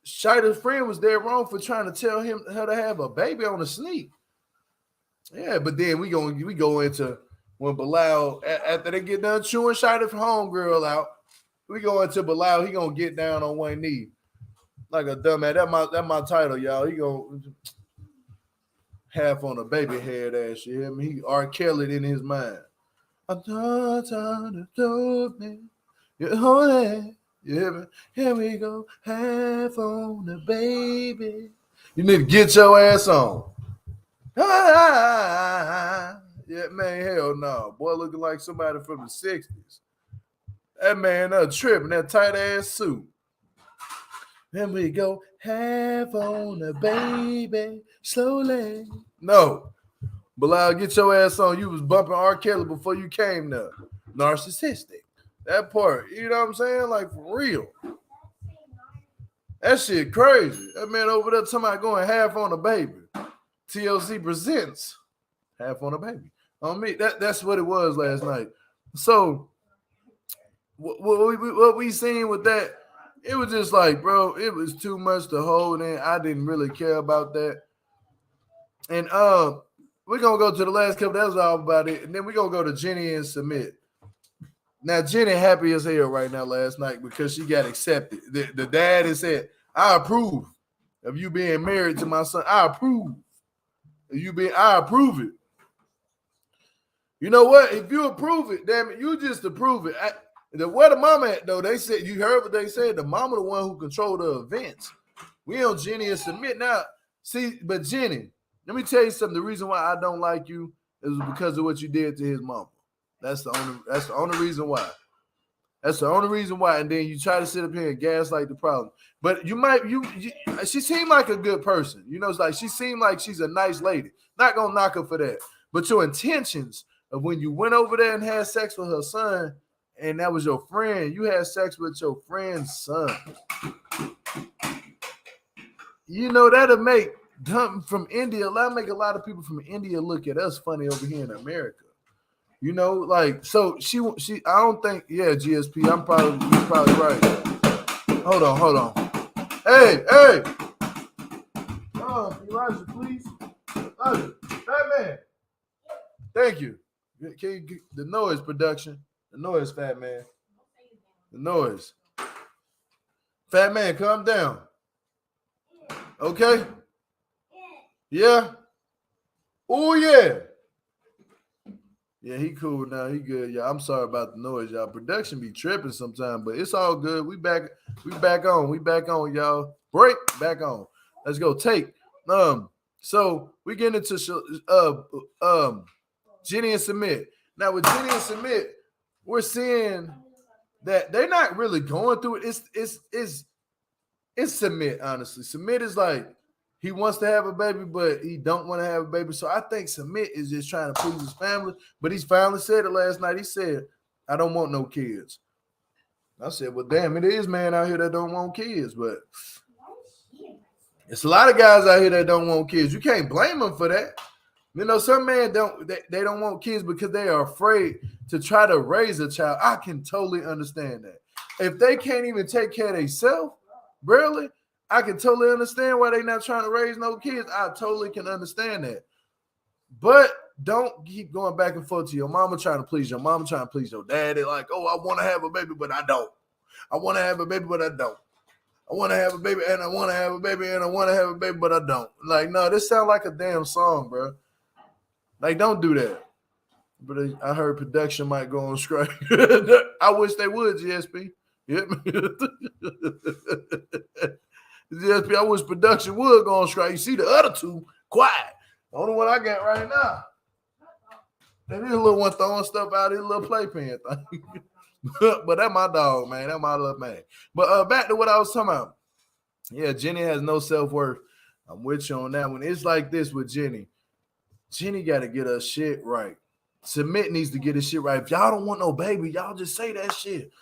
Speaker 1: Shida's friend was dead wrong for trying to tell her to have a baby on a sneak. Yeah, but then we go into when Bilal, after they get done chewing Shida's homegirl out, we go into Bilal. He gonna get down on one knee like a dumbass. That's my title, y'all. He gonna. half on a baby head ass. You hear me? He R. Kelly in his mind. I'm tired of me. You hear me? Here we go, half on the baby. You need to get your ass on. Yeah, man, hell no. Boy looking like somebody from the 60s. That man tripping, that tight ass suit. Then we go, half on the baby, slowly. No. Bilal, get your ass on. You was bumping R. Kelly before you came there. Narcissistic. That part, you know what I'm saying? Like, for real. That shit crazy. That man over there talking about going half on a baby. TLC presents half on a baby. On me, that's what it was last night. So, what we seen with that, it was just like, bro, it was too much to hold in. I didn't really care about that. And we're going to go to the last couple. That's all about it. And then we're going to go to Jenny and Submit. Now, Jenny happy as hell right now last night because she got accepted. The dad has said, I approve of you being married to my son. I approve. I approve it. You know what? If you approve it, damn it, you just approve it. Where the mama at, though? They said, you heard what they said. The mama the one who controlled the events. We on Jenny and Submit now. See, but Jenny, let me tell you something. The reason why I don't like you is because of what you did to his mama. That's the only reason why. That's the only reason why. And then you try to sit up here and gaslight the problem. But she seemed like a good person. You know, it's like she seemed like she's a nice lady. Not gonna knock her for that. But your intentions of when you went over there and had sex with her son, and that was your friend, you had sex with your friend's son. You know, that'll make from India, that'll make a lot of people from India look at us funny over here in America. You know, like, so she I don't think, yeah, GSP, you're probably right. Hold on. Hey. Elijah, please. Elijah, Batman. Thank you. Can you get the noise production? The noise, Fat Man. The noise. Fat Man, calm down. Okay? Yeah? Oh, yeah. Yeah, he cool now. He good, y'all. I'm sorry about the noise, y'all. Production be tripping sometimes, but it's all good. We back on, y'all. Break, back on. Let's go. Take. So we get into Jenny and Submit. Now with Jenny and Submit, we're seeing that they're not really going through it. It's Submit, honestly. Submit is like, he wants to have a baby, but he don't want to have a baby. So I think Submit is just trying to please his family. But he's finally said it last night. He said, I don't want no kids. I said, well, damn, it is man out here that don't want kids. But it's a lot of guys out here that don't want kids. You can't blame them for that. You know, some men they don't want kids because they are afraid to try to raise a child. I can totally understand that. If they can't even take care of themselves, barely, I can totally understand why they're not trying to raise no kids. I totally can understand that. But don't keep going back and forth to your mama trying to please your mama, trying to please your daddy. Like, oh, I want to have a baby, but I don't. I want to have a baby, but I don't. I want to have a baby, and I want to have a baby, and I want to have a baby, but I don't. Like, no, this sounds like a damn song, bro. Like, don't do that. But I heard production might go on strike. I wish they would, GSP. Yep. GSP, I wish production would go on strike. You see the other two, quiet. The only one I got right now. And this little one throwing stuff out of his little playpen thing. But that's my dog, man. That's my little man. But back to what I was talking about. Yeah, Jenny has no self-worth. I'm with you on that one. It's like this with Jenny. Jenny got to get her shit right. Submit needs to get his shit right. If y'all don't want no baby, y'all just say that shit.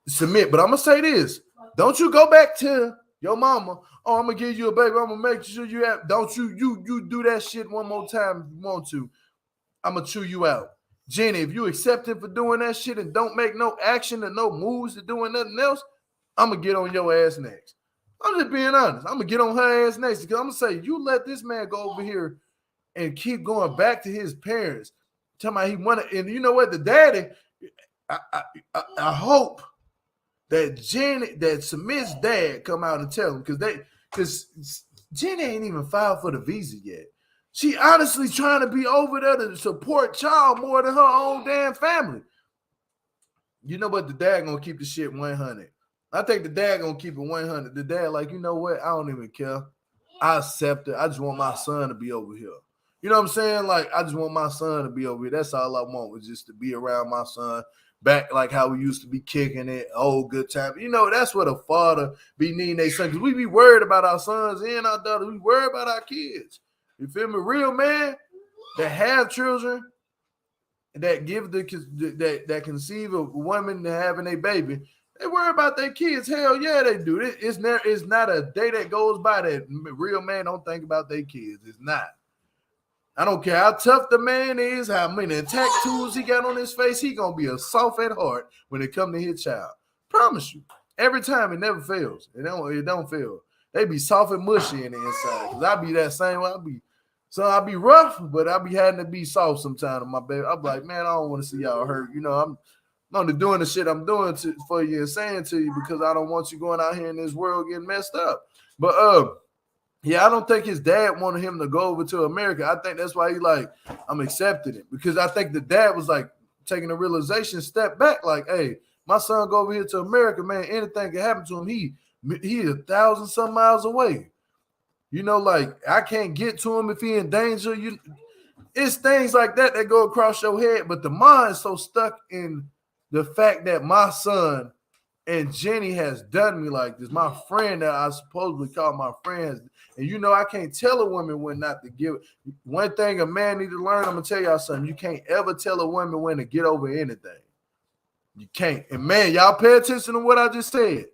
Speaker 1: Submit. But I'm going to say this. Don't you go back to your mama. Oh, I'm going to give you a baby. I'm going to make sure you have. Don't you do that shit one more time if you want to. I'm going to chew you out. Jenny, if you accept him for doing that shit and don't make no action and no moves to doing nothing else, I'm going to get on your ass next. I'm just being honest. I'm going to get on her ass next because I'm going to say, you let this man go over here and keep going back to his parents. Talking about he wanted, and you know what? The daddy, I hope that Submit's dad come out and tell him because Jenny ain't even filed for the visa yet. She honestly trying to be over there to support child more than her own damn family. You know what? The dad gonna keep the shit 100. I think the dad gonna keep it 100. The dad like, you know what? I don't even care. I accept it. I just want my son to be over here. You know what I'm saying? Like, I just want my son to be over here. That's all I want, was just to be around my son. Back like how we used to be kicking it, old good time. You know, that's what a father be needing their son. Because we be worried about our sons and our daughters. We worry about our kids. You feel me? Real man that have children, that give that conceive a woman to having a baby, they worry about their kids. Hell yeah, they do. It's not a day that goes by that real man don't think about their kids. It's not. I don't care how tough the man is, how many tattoos he got on his face, he gonna be a soft at heart when it come to his child. Promise you. Every time, it never fails. It don't fail. They be soft and mushy in the inside. Cause I be that same way. I be rough, but I be having to be soft sometimes on my baby. I'm like, man, I don't want to see y'all hurt. You know, I'm only doing the shit I'm doing for you and saying to you because I don't want you going out here in this world getting messed up. But yeah, I don't think his dad wanted him to go over to America. I think that's why he like, I'm accepting it. Because I think the dad was like taking a realization step back, like, hey, my son go over here to America, man, anything can happen to him. He 1,000-some miles away. You know, like, I can't get to him if he in danger. It's things like that go across your head, but the mind's so stuck in the fact that my son and Jenny has done me like this. My friend that I supposedly call my friend, and you know I can't tell a woman when not to give. One thing a man need to learn, I'm gonna tell y'all something. You can't ever tell a woman when to get over anything. You can't. And man, y'all pay attention to what I just said.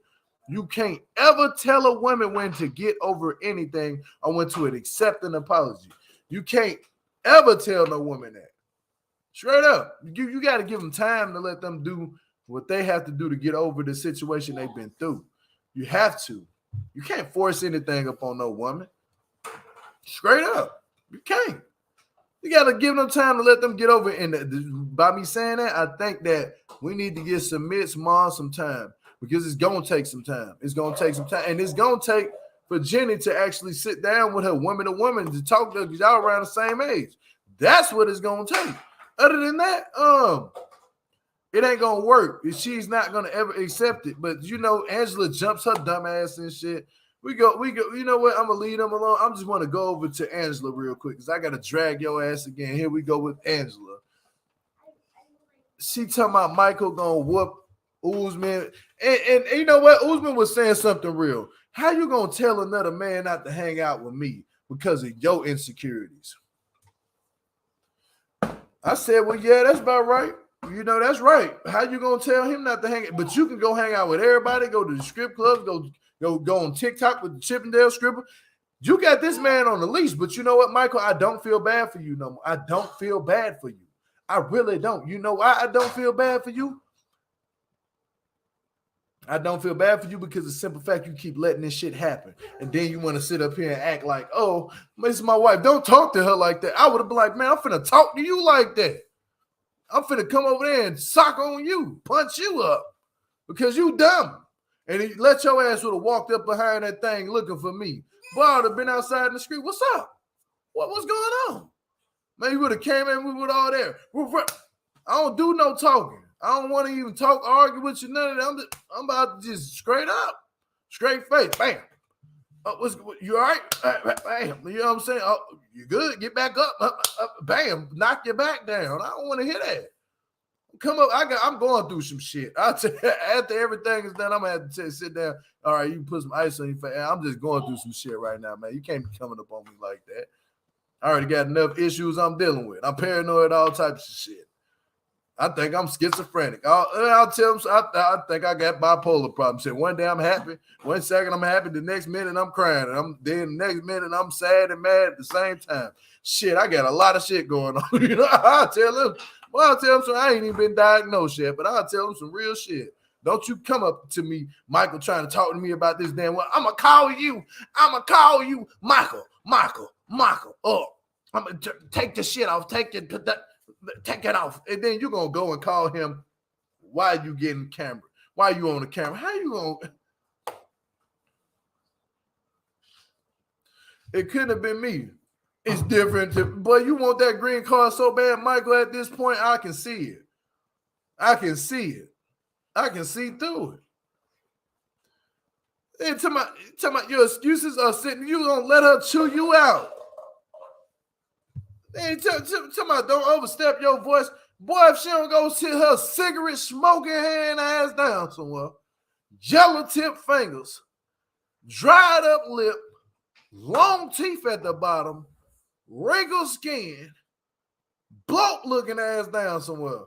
Speaker 1: You can't ever tell a woman when to get over anything or when to accept an apology. You can't ever tell no woman that. Straight up. You got to give them time to let them do what they have to do to get over the situation they've been through. You have to. You can't force anything upon no woman. Straight up. You can't. You got to give them time to let them get over it. And by me saying that, I think that we need to give Submit's mom some time because it's going to take some time. It's going to take some time. And it's going to take for Jenny to actually sit down with her woman to woman to talk to her because y'all around the same age. That's what it's going to take. Other than that, it ain't gonna work. She's not gonna ever accept it. But you know, Angela jumps her dumb ass and shit. We go. You know what? I'm gonna leave them alone. I just want to go over to Angela real quick because I gotta drag your ass again. Here we go with Angela. She talking about Michael gonna whoop Usman, and you know what? Usman was saying something real. How you gonna tell another man not to hang out with me because of your insecurities? I said, well, yeah, that's about right. You know, that's right. How you gonna tell him not to hang out? But you can go hang out with everybody, go to the strip clubs, go on TikTok with the Chippendale stripper. You got this man on the leash, but you know what, Michael? I don't feel bad for you no more. I don't feel bad for you. I really don't. You know why I don't feel bad for you? I don't feel bad for you because the simple fact you keep letting this shit happen. And then you want to sit up here and act like, oh, this is my wife. Don't talk to her like that. I would have been like, man, I'm finna talk to you like that. I'm finna come over there and sock on you, punch you up because you dumb. And he let your ass would have walked up behind that thing looking for me. Boy, I would have been outside in the street. What's up? What's going on? Man, you would have came in, we would all there. I don't do no talking. I don't want to even talk, argue with you, none of that. I'm about to just straight up, straight face, bam. You all right? Bam. You know what I'm saying? Oh, you good? Get back up. Bam. Knock your back down. I don't want to hear that. Come up. I'm going through some shit. After everything is done, I'm gonna have to sit down. All right, you put some ice on your face. I'm just going through some shit right now, man. You can't be coming up on me like that. I already got enough issues I'm dealing with. I'm paranoid, all types of shit. I think I'm schizophrenic. I'll tell them. I think I got bipolar problems. One day I'm happy. 1 second I'm happy. The next minute I'm crying. Then the next minute I'm sad and mad at the same time. Shit, I got a lot of shit going on. You know, I'll tell them. Well, I'll tell them. So I ain't even been diagnosed yet, but I'll tell them some real shit. Don't you come up to me, Michael, trying to talk to me about this damn. Well, I'm gonna call you, Michael. Oh, I'm gonna take the shit off. Take it off. And then you're going to go and call him. Why are you getting camera? Why are you on the camera? How you going to? It couldn't have been me. It's different. But you want that green card so bad, Michael, at this point, I can see it. I can see it. I can see through it. And tell my your excuses are sitting, you gonna let her chew you out. And tell my don't overstep your voice. Boy, if she don't go sit her cigarette smoking hand ass down somewhere, jello tip fingers, dried up lip, long teeth at the bottom, wrinkled skin, bloke looking ass down somewhere,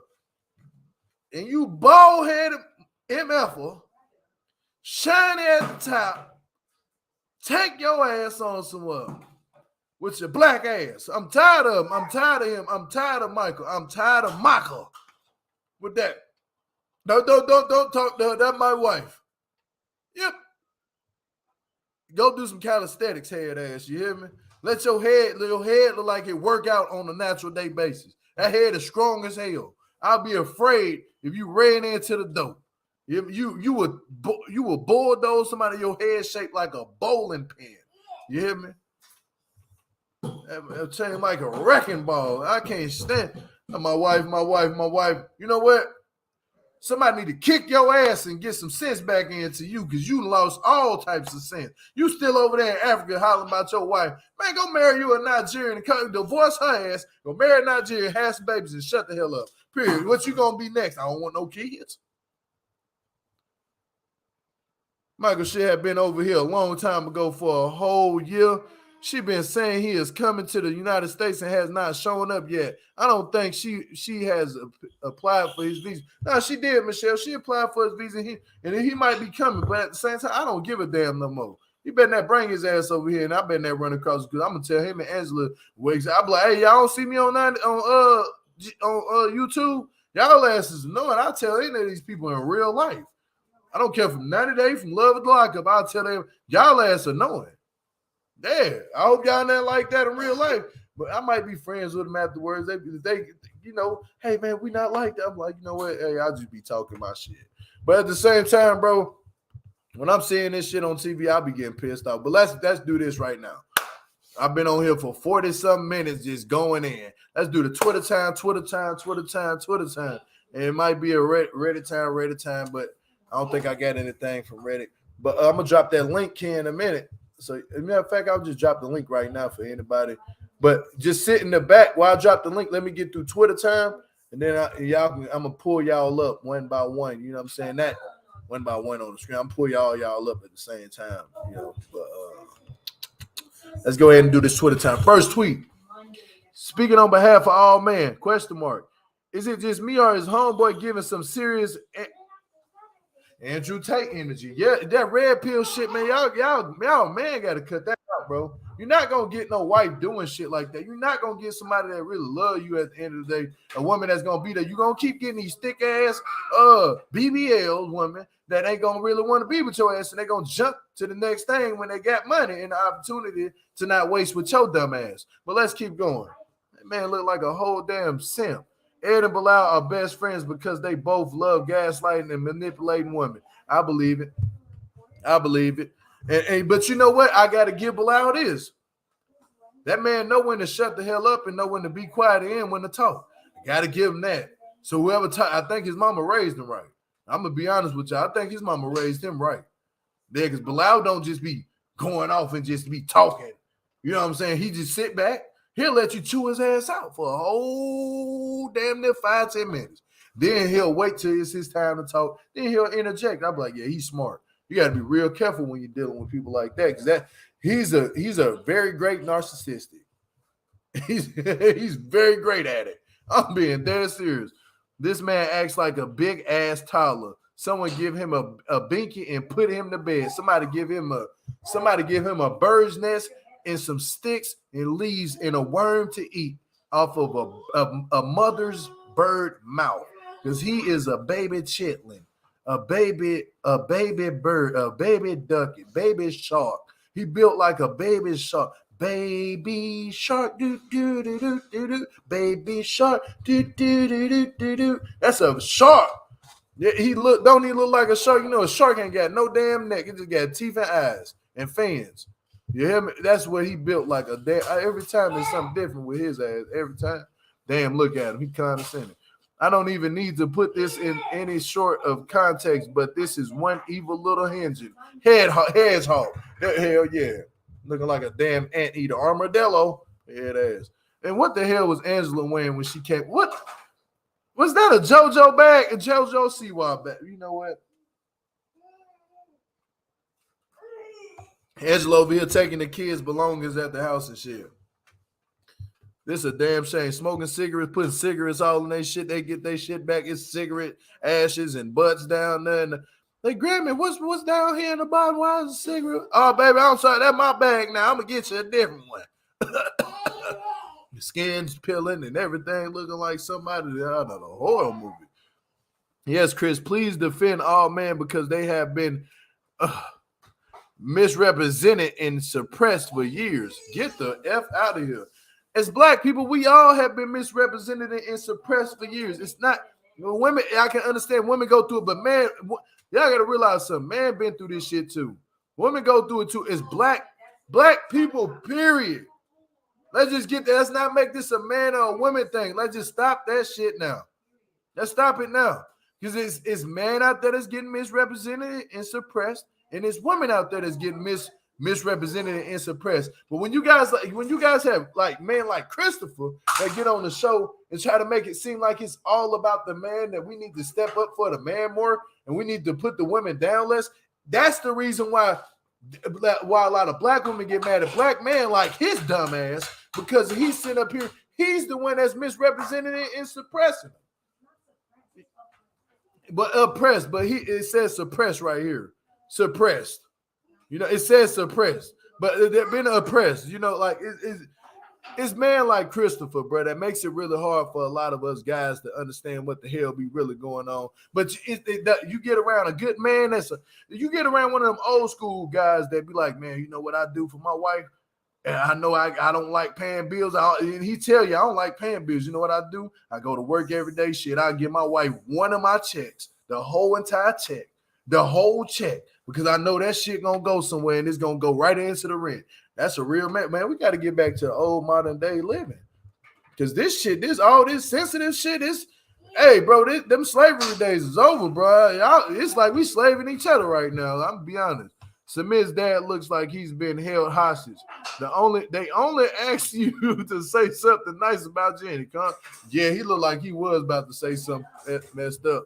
Speaker 1: and you bald headed MF'er, shiny at the top, take your ass on somewhere with your black ass. I'm tired of him. I'm tired of him. I'm tired of Michael. I'm tired of Michael. With that. Don't talk to her. That's my wife. Yep. Go do some calisthenics, head ass. You hear me? Let your head look like it work out on a natural day basis. That head is strong as hell. I'll be afraid if you ran into the door. If you would bulldoze somebody, your head shaped like a bowling pin. You hear me? I'm saying like a wrecking ball. I can't stand my wife. You know what? Somebody need to kick your ass and get some sense back into you because you lost all types of sense. You still over there in Africa hollering about your wife. Man, go marry you a Nigerian and divorce her ass. Go marry a Nigerian, have some babies, and shut the hell up. Period. What you gonna be next? I don't want no kids. Michael should have been over here a long time ago for a whole year. She been saying he is coming to the United States and has not shown up yet. I don't think she has applied for his visa. No, she did, Michelle. She applied for his visa, and he might be coming. But at the same time, I don't give a damn no more. He better not bring his ass over here, and I better not run across because I'm gonna tell him and Angela. I'm like, hey, y'all don't see me on YouTube. Y'all asses annoying. I'll tell any of these people in real life. I don't care from 90 Day, from Love of the Lockup. I'll tell them y'all ass annoying. Yeah, I hope y'all not like that in real life. But I might be friends with them afterwards. They hey man, we not like that. I'm like, you know what? Hey, I'll just be talking my shit. But at the same time, bro, when I'm seeing this shit on TV, I'll be getting pissed off. But let's do this right now. I've been on here for 40-something minutes just going in. Let's do the Twitter time. And it might be a Reddit time, but I don't think I got anything from Reddit. But I'm going to drop that link here in a minute. So, as a matter of fact, I'll just drop the link right now for anybody. But just sit in the back while I drop the link. Let me get through Twitter time, and then I'm gonna pull y'all up one by one. You know what I'm saying? That one by one on the screen. I'm pull y'all up at the same time. You know. But let's go ahead and do this Twitter time. First tweet. Speaking on behalf of all men. ? Is it just me or is homeboy giving some serious Andrew Tate energy? Yeah, that red pill shit, man. Y'all, man, gotta cut that out, bro. You're not gonna get no wife doing shit like that. You're not gonna get somebody that really love you at the end of the day. A woman that's gonna be there. You're gonna keep getting these thick ass BBL women that ain't gonna really want to be with your ass, and they gonna jump to the next thing when they got money and the opportunity to not waste with your dumb ass. But let's keep going. That man look like a whole damn simp. Ed and Bilal are best friends because they both love gaslighting and manipulating women. I believe it. But you know what? I got to give Bilal this. That man know when to shut the hell up and know when to be quiet and when to talk. Got to give him that. So whoever I think his mama raised him right. I'm going to be honest with you. I think his mama raised him right. Yeah, because Bilal don't just be going off and just be talking. You know what I'm saying? He just sit back. He'll let you chew his ass out for a whole damn near 5-10 minutes. Then he'll wait till it's his time to talk. Then he'll interject. I'm like, yeah, he's smart. You got to be real careful when you're dealing with people like that because he's a very great narcissistic. He's very great at it. I'm being dead serious. This man acts like a big ass toddler. Someone give him a binky and put him to bed. Somebody give him a bird's nest and some sticks and leaves and a worm to eat off of a mother's bird mouth because he is a baby chitlin, a baby bird, a baby duck, baby shark. He built like a baby shark. Baby shark, do do do do do do. Baby shark, do do do do do do. That's a shark. Don't he look like a shark? You know, a shark ain't got no damn neck. It just got teeth and eyes and fins. You hear me? That's what he built like a damn. Every time there's something different with his ass. Every time. Damn, look at him. He condescending. I don't even need to put this in any sort of context, but this is one evil little hedgehog. Hell yeah. Looking like a damn anteater armadillo. Head ass. And what the hell was Angela wearing when she came? What? Was that a JoJo bag? A JoJo Siwa bag? You know what? Angela over here taking the kids' belongings at the house and shit. This is a damn shame. Smoking cigarettes, putting cigarettes all in their shit. They get their shit back. It's cigarette ashes and butts down there. And they grab me. What's down here in the bottom? Why is a cigarette? Oh, baby, I'm sorry. That's my bag now. I'm going to get you a different one. The skin's peeling and everything looking like somebody out of a horror movie. Yes, Chris, please defend all men because they have been misrepresented and suppressed for years. Get the F out of here. As black people, we all have been misrepresented and suppressed for years. It's not women. I can understand women go through it, but man, y'all got to realize something. Man been through this shit too. Women go through it too. It's black people, period. Let's just get that. Let's not make this a man or a woman thing. Let's just stop that shit now. Let's stop it now. Because it's man out there that's getting misrepresented and suppressed, and it's women out there that's getting misrepresented and suppressed. But when you guys have like men like Christopher that get on the show and try to make it seem like it's all about the man, that we need to step up for the man more and we need to put the women down less, that's the reason why a lot of black women get mad at black men like his dumb ass, because he's sitting up here, he's the one that's misrepresenting it and suppressing it. But oppressed, but it says suppressed right here. Suppressed. You know, it says suppressed, but they've been oppressed. You know, like it's man like Christopher, bro, that makes it really hard for a lot of us guys to understand what the hell be really going on. But you get around a good man, you get around one of them old school guys that be like, man, you know what I do for my wife? And I know I don't like paying bills. And he tell you I don't like paying bills. You know what I do? I go to work every day. Shit, I give my wife one of my checks, the whole entire check, the whole check, because I know that shit gonna go somewhere and it's gonna go right into the rent. That's a real man. Man, we got to get back to the old modern day living, because all this sensitive shit is, hey, bro, them slavery days is over, bro. It's like we slaving each other right now. I'm gonna be honest. Samir's dad looks like he's been held hostage. They only asked you to say something nice about Jenny. Yeah, he looked like he was about to say something messed up.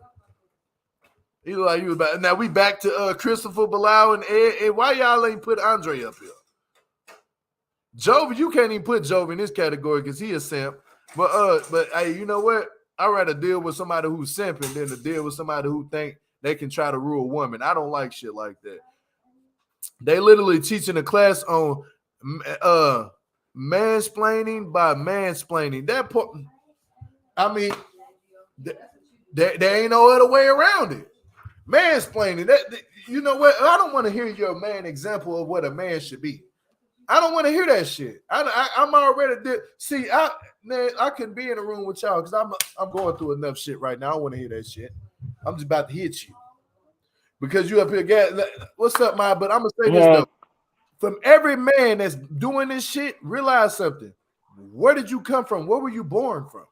Speaker 1: He looked like he was about. Now we back to Christopher Bilal and Ed. And why y'all ain't put Andre up here? Jovi, you can't even put Jovi in this category because he a simp. But hey, you know what? I'd rather deal with somebody who's simping than to deal with somebody who think they can try to rule a woman. I don't like shit like that. They literally teaching a class on mansplaining by mansplaining. That part, I mean, there ain't no other way around it. Mansplaining. You know what? I don't want to hear your man example of what a man should be. I don't want to hear that shit. I'm already see. I can be in a room with y'all because I'm going through enough shit right now. I don't want to hear that shit. I'm just about to hit you because you up here. What's up, my? But I'm gonna say this though. From every man that's doing this shit, realize something. Where did you come from? Where were you born from?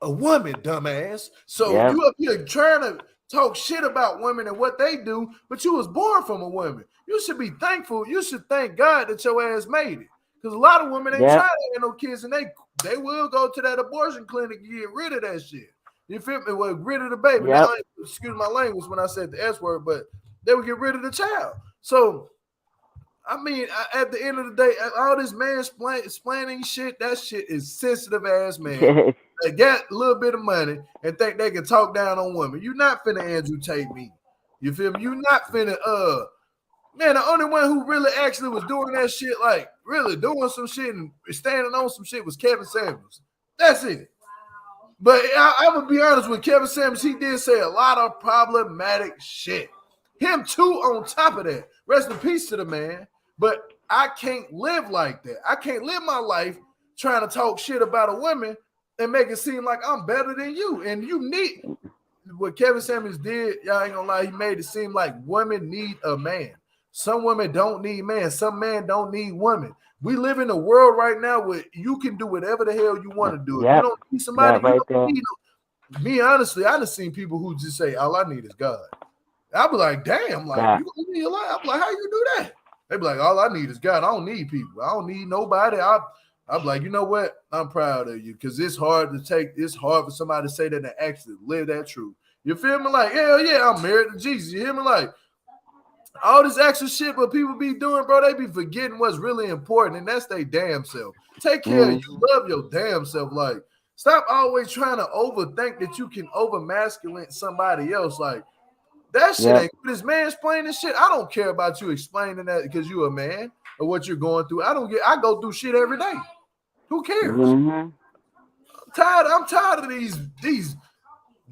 Speaker 1: A woman, dumbass. So you up here trying to talk shit about women and what they do, but you was born from a woman. You should be thankful. You should thank God that your ass made it. Because a lot of women ain't trying to have no kids, and they will go to that abortion clinic and get rid of that shit. You feel me? Well, rid of the baby. Now, excuse my language when I said the S word, but they would get rid of the child. So, I mean, at the end of the day, all this mansplaining shit, that shit is sensitive ass man. They got a little bit of money and think they can talk down on women. You're not finna Andrew Tate me. You feel me? You're not finna man, the only one who really actually was doing that shit, like really doing some shit and standing on some shit was Kevin Samuels. That's it. But I'm gonna be honest with Kevin Samuels, he did say a lot of problematic shit. Him too on top of that. Rest in peace to the man. But I can't live like that. I can't live my life trying to talk shit about a woman and make it seem like I'm better than you. And you need what Kevin Samuels did, y'all ain't gonna lie, he made it seem like women need a man. Some women don't need men. Some men don't need women. We live in a world right now where you can do whatever the hell you want to do. If you
Speaker 3: Yep,
Speaker 1: don't need somebody,
Speaker 3: that
Speaker 1: you
Speaker 3: right
Speaker 1: don't
Speaker 3: there.
Speaker 1: need me. Honestly, I done seen people who just say, "All I need is God." I be like, "Damn, like
Speaker 3: That
Speaker 1: you gonna need a lot?" I be like, "How you do that?" They be like, "All I need is God. I don't need people. I don't need nobody." I'm like, you know what? I'm proud of you because it's hard to take. It's hard for somebody to say that and actually live that truth. You feel me? Like, hell yeah, I'm married to Jesus. You hear me? Like, all this extra shit what people be doing, bro, they be forgetting what's really important, and that's their damn self. Take care of you.
Speaker 3: mm-hmm.
Speaker 1: Love your damn self. Like, stop always trying to overthink that you can over masculine somebody else. Like, that shit
Speaker 3: Yep.
Speaker 1: ain't this man explaining shit. I don't care about you explaining that because you a man or what you're going through. I go through shit every day. Who cares?
Speaker 3: Mm-hmm.
Speaker 1: I'm tired of these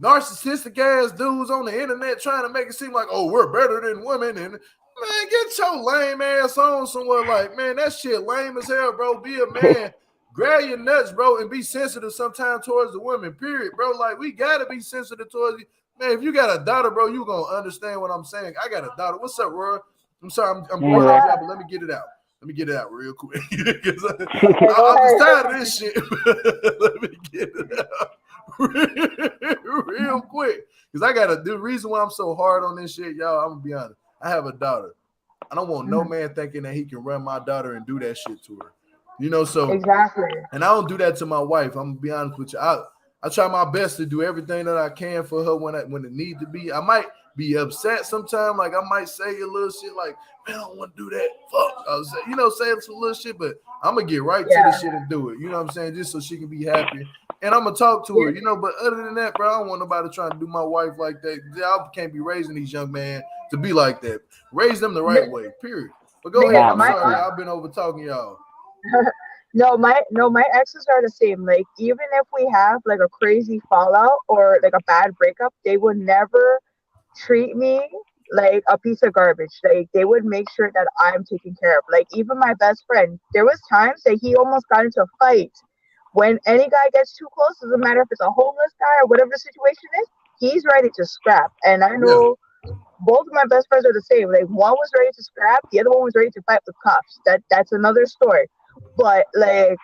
Speaker 1: narcissistic ass dudes on the internet trying to make it seem like, oh, we're better than women. And man, get your lame ass on somewhere. Like, man, that shit lame as hell, bro. Be a man. Grab your nuts, bro, and be sensitive sometimes towards the women, period, bro. Like, we gotta be sensitive towards you. Man, if you got a daughter, bro, you gonna understand what I'm saying. I got a daughter. What's up, Roy? I'm sorry, I'm
Speaker 3: Hey,
Speaker 1: going
Speaker 3: Ray.
Speaker 1: off
Speaker 4: What?
Speaker 1: y'all, but let me get it out. Let me get it out real quick. 'Cause
Speaker 4: Yeah, go
Speaker 1: I'm just
Speaker 4: ahead.
Speaker 1: tired of this shit. Let me get it out. Real quick. Because I got the reason why I'm so hard on this shit, y'all, I'm gonna be honest. I have a daughter. I don't want no
Speaker 4: Mhm.
Speaker 1: man thinking that he can run my daughter and do that shit to her. You know, so
Speaker 4: Exactly.
Speaker 1: and I don't do that to my wife. I'm gonna be honest with you. I try my best to do everything that I can for her when it needs to be. I might be upset sometimes, like I might say a little shit like, man, I don't want to do that. Fuck. I was say some little shit, but I'm gonna get right to the
Speaker 4: Yeah.
Speaker 1: shit and do it. You know what I'm saying? Just so she can be happy. And I'm gonna talk to
Speaker 4: Yeah.
Speaker 1: her, but other than that, bro, I don't want nobody trying to do my wife like that. I can't be raising these young men to be like that. Raise them the
Speaker 4: No,
Speaker 1: right way, period. But go ahead.
Speaker 4: yeah,
Speaker 1: I'm
Speaker 3: That
Speaker 4: my
Speaker 3: right
Speaker 1: sorry,
Speaker 3: there.
Speaker 1: y'all. I've been over talking y'all.
Speaker 4: no, my exes are the same. Like even if we have like a crazy fallout or like a bad breakup, they would never treat me like a piece of garbage. Like they would make sure that I'm taken care of. Like even my best friend, there was times that he almost got into a fight. When any guy gets too close, doesn't matter if it's a homeless guy or whatever the situation is, he's ready to scrap. And I
Speaker 1: Yeah.
Speaker 4: know both of my best friends are the same. Like one was ready to scrap, the other one was ready to fight with cops. That's another story. But like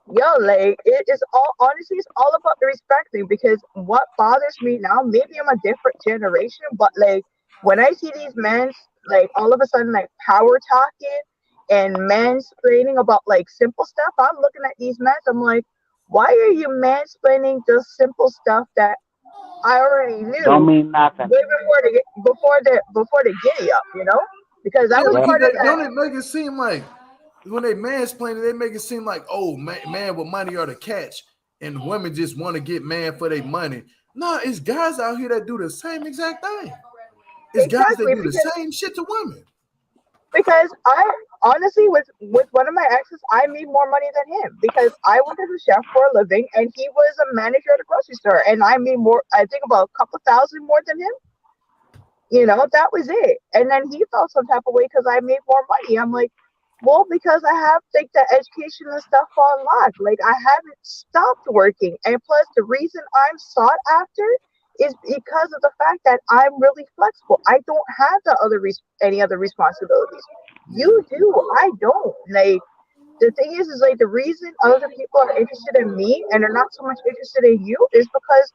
Speaker 4: yo, like it is all honestly it's all about the respect thing because what bothers me now, maybe I'm a different generation, but like when I see these men like all of a sudden like power talking and mansplaining about like simple stuff, I'm looking at these men, I'm like, why are you mansplaining the simple stuff that I already
Speaker 3: Don't
Speaker 4: knew
Speaker 3: mean nothing.
Speaker 4: way before the giddy up, you know? Because I
Speaker 1: Yeah,
Speaker 4: was
Speaker 3: Yep.
Speaker 1: because
Speaker 4: part of
Speaker 1: they
Speaker 4: that.
Speaker 1: don't it make it seem like when they mansplaining, they make it seem like, oh, man with money are the catch, and women just want to get man for their money. No, it's guys out here that do the same exact thing. It's guys that
Speaker 4: Exactly,
Speaker 1: do the same shit to women.
Speaker 4: because I honestly with one of my exes, I made more money than him because I worked as a chef for a living and he was a manager at a grocery store and I made more I think about a couple thousand more than him. That was it. And then he felt some type of way because I made more money. I'm like, well, because I have like the education and stuff on lock. Like I haven't stopped working. And plus the reason I'm sought after is because of the fact that I'm really flexible. I don't have any other responsibilities.
Speaker 1: Yeah,
Speaker 4: You do. I don't. Like the thing is like the reason other people are interested in me and are not so much interested in you is because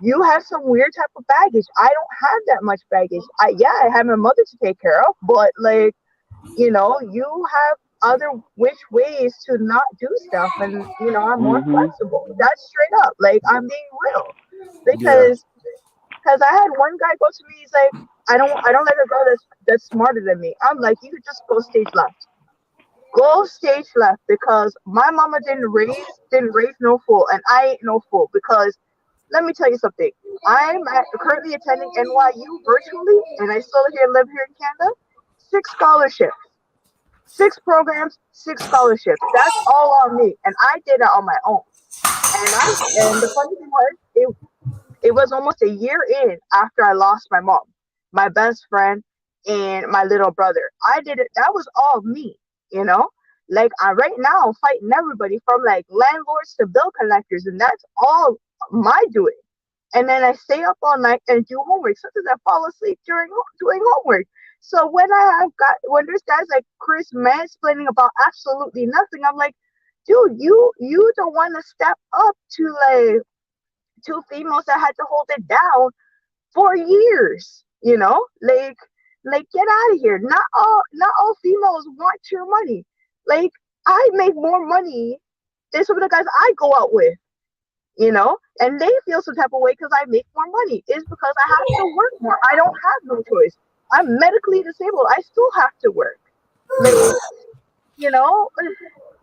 Speaker 4: you have some weird type of baggage. I don't have that much baggage. I have my mother to take care of, but like, you have other which ways to not do stuff and I'm more
Speaker 3: Mm-hmm.
Speaker 4: flexible. That's straight up. Like I'm being real.
Speaker 1: yeah,
Speaker 4: Because I had one guy go to me, he's like, I don't let a girl that's smarter than me. I'm like, you could just go stage left. Go stage left because my mama didn't raise no fool and I ain't no fool because let me tell you something. Currently attending NYU virtually, and I still live here in Canada. 6 scholarships, 6 programs, 6 scholarships. That's all on me, and I did it on my own. And the funny thing was, it was almost a year in after I lost my mom, my best friend, and my little brother. I did it. That was all me, you know. Like I right now, I'm fighting everybody from like landlords to bill collectors, and that's all my doing. And then I stay up all night and do homework. Sometimes I fall asleep doing homework. So when there's guys like Chris mansplaining about absolutely nothing, I'm like, dude, you don't want to step up to like two females that had to hold it down for years, like get out of here. Not all females want your money. Like I make more money than some of the guys I go out with, and they feel some type of way because I make more money. It's because I have to work more. I don't have no choice. I'm medically disabled. I still have to work. Like, you know,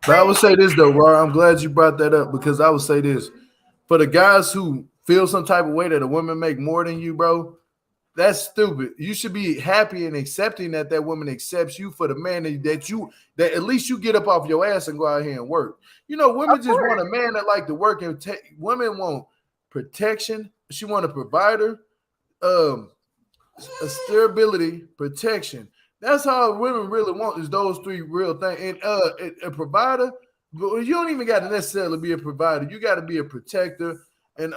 Speaker 1: But I would
Speaker 4: like,
Speaker 1: say this though, Rar. I'm glad you brought that up because I would say this for the guys who feel some type of way that a woman make more than you, bro. That's stupid. You should be happy and accepting that that woman accepts you for the man that at least you get up off your ass and go out here and work. Women
Speaker 4: of
Speaker 1: just want
Speaker 4: course.
Speaker 1: a man that like to work and women want protection. She want a provider, um, a stability, protection. That's all women really want is those three real things. And a provider, but you don't even got to necessarily be a provider. You got to be a protector, and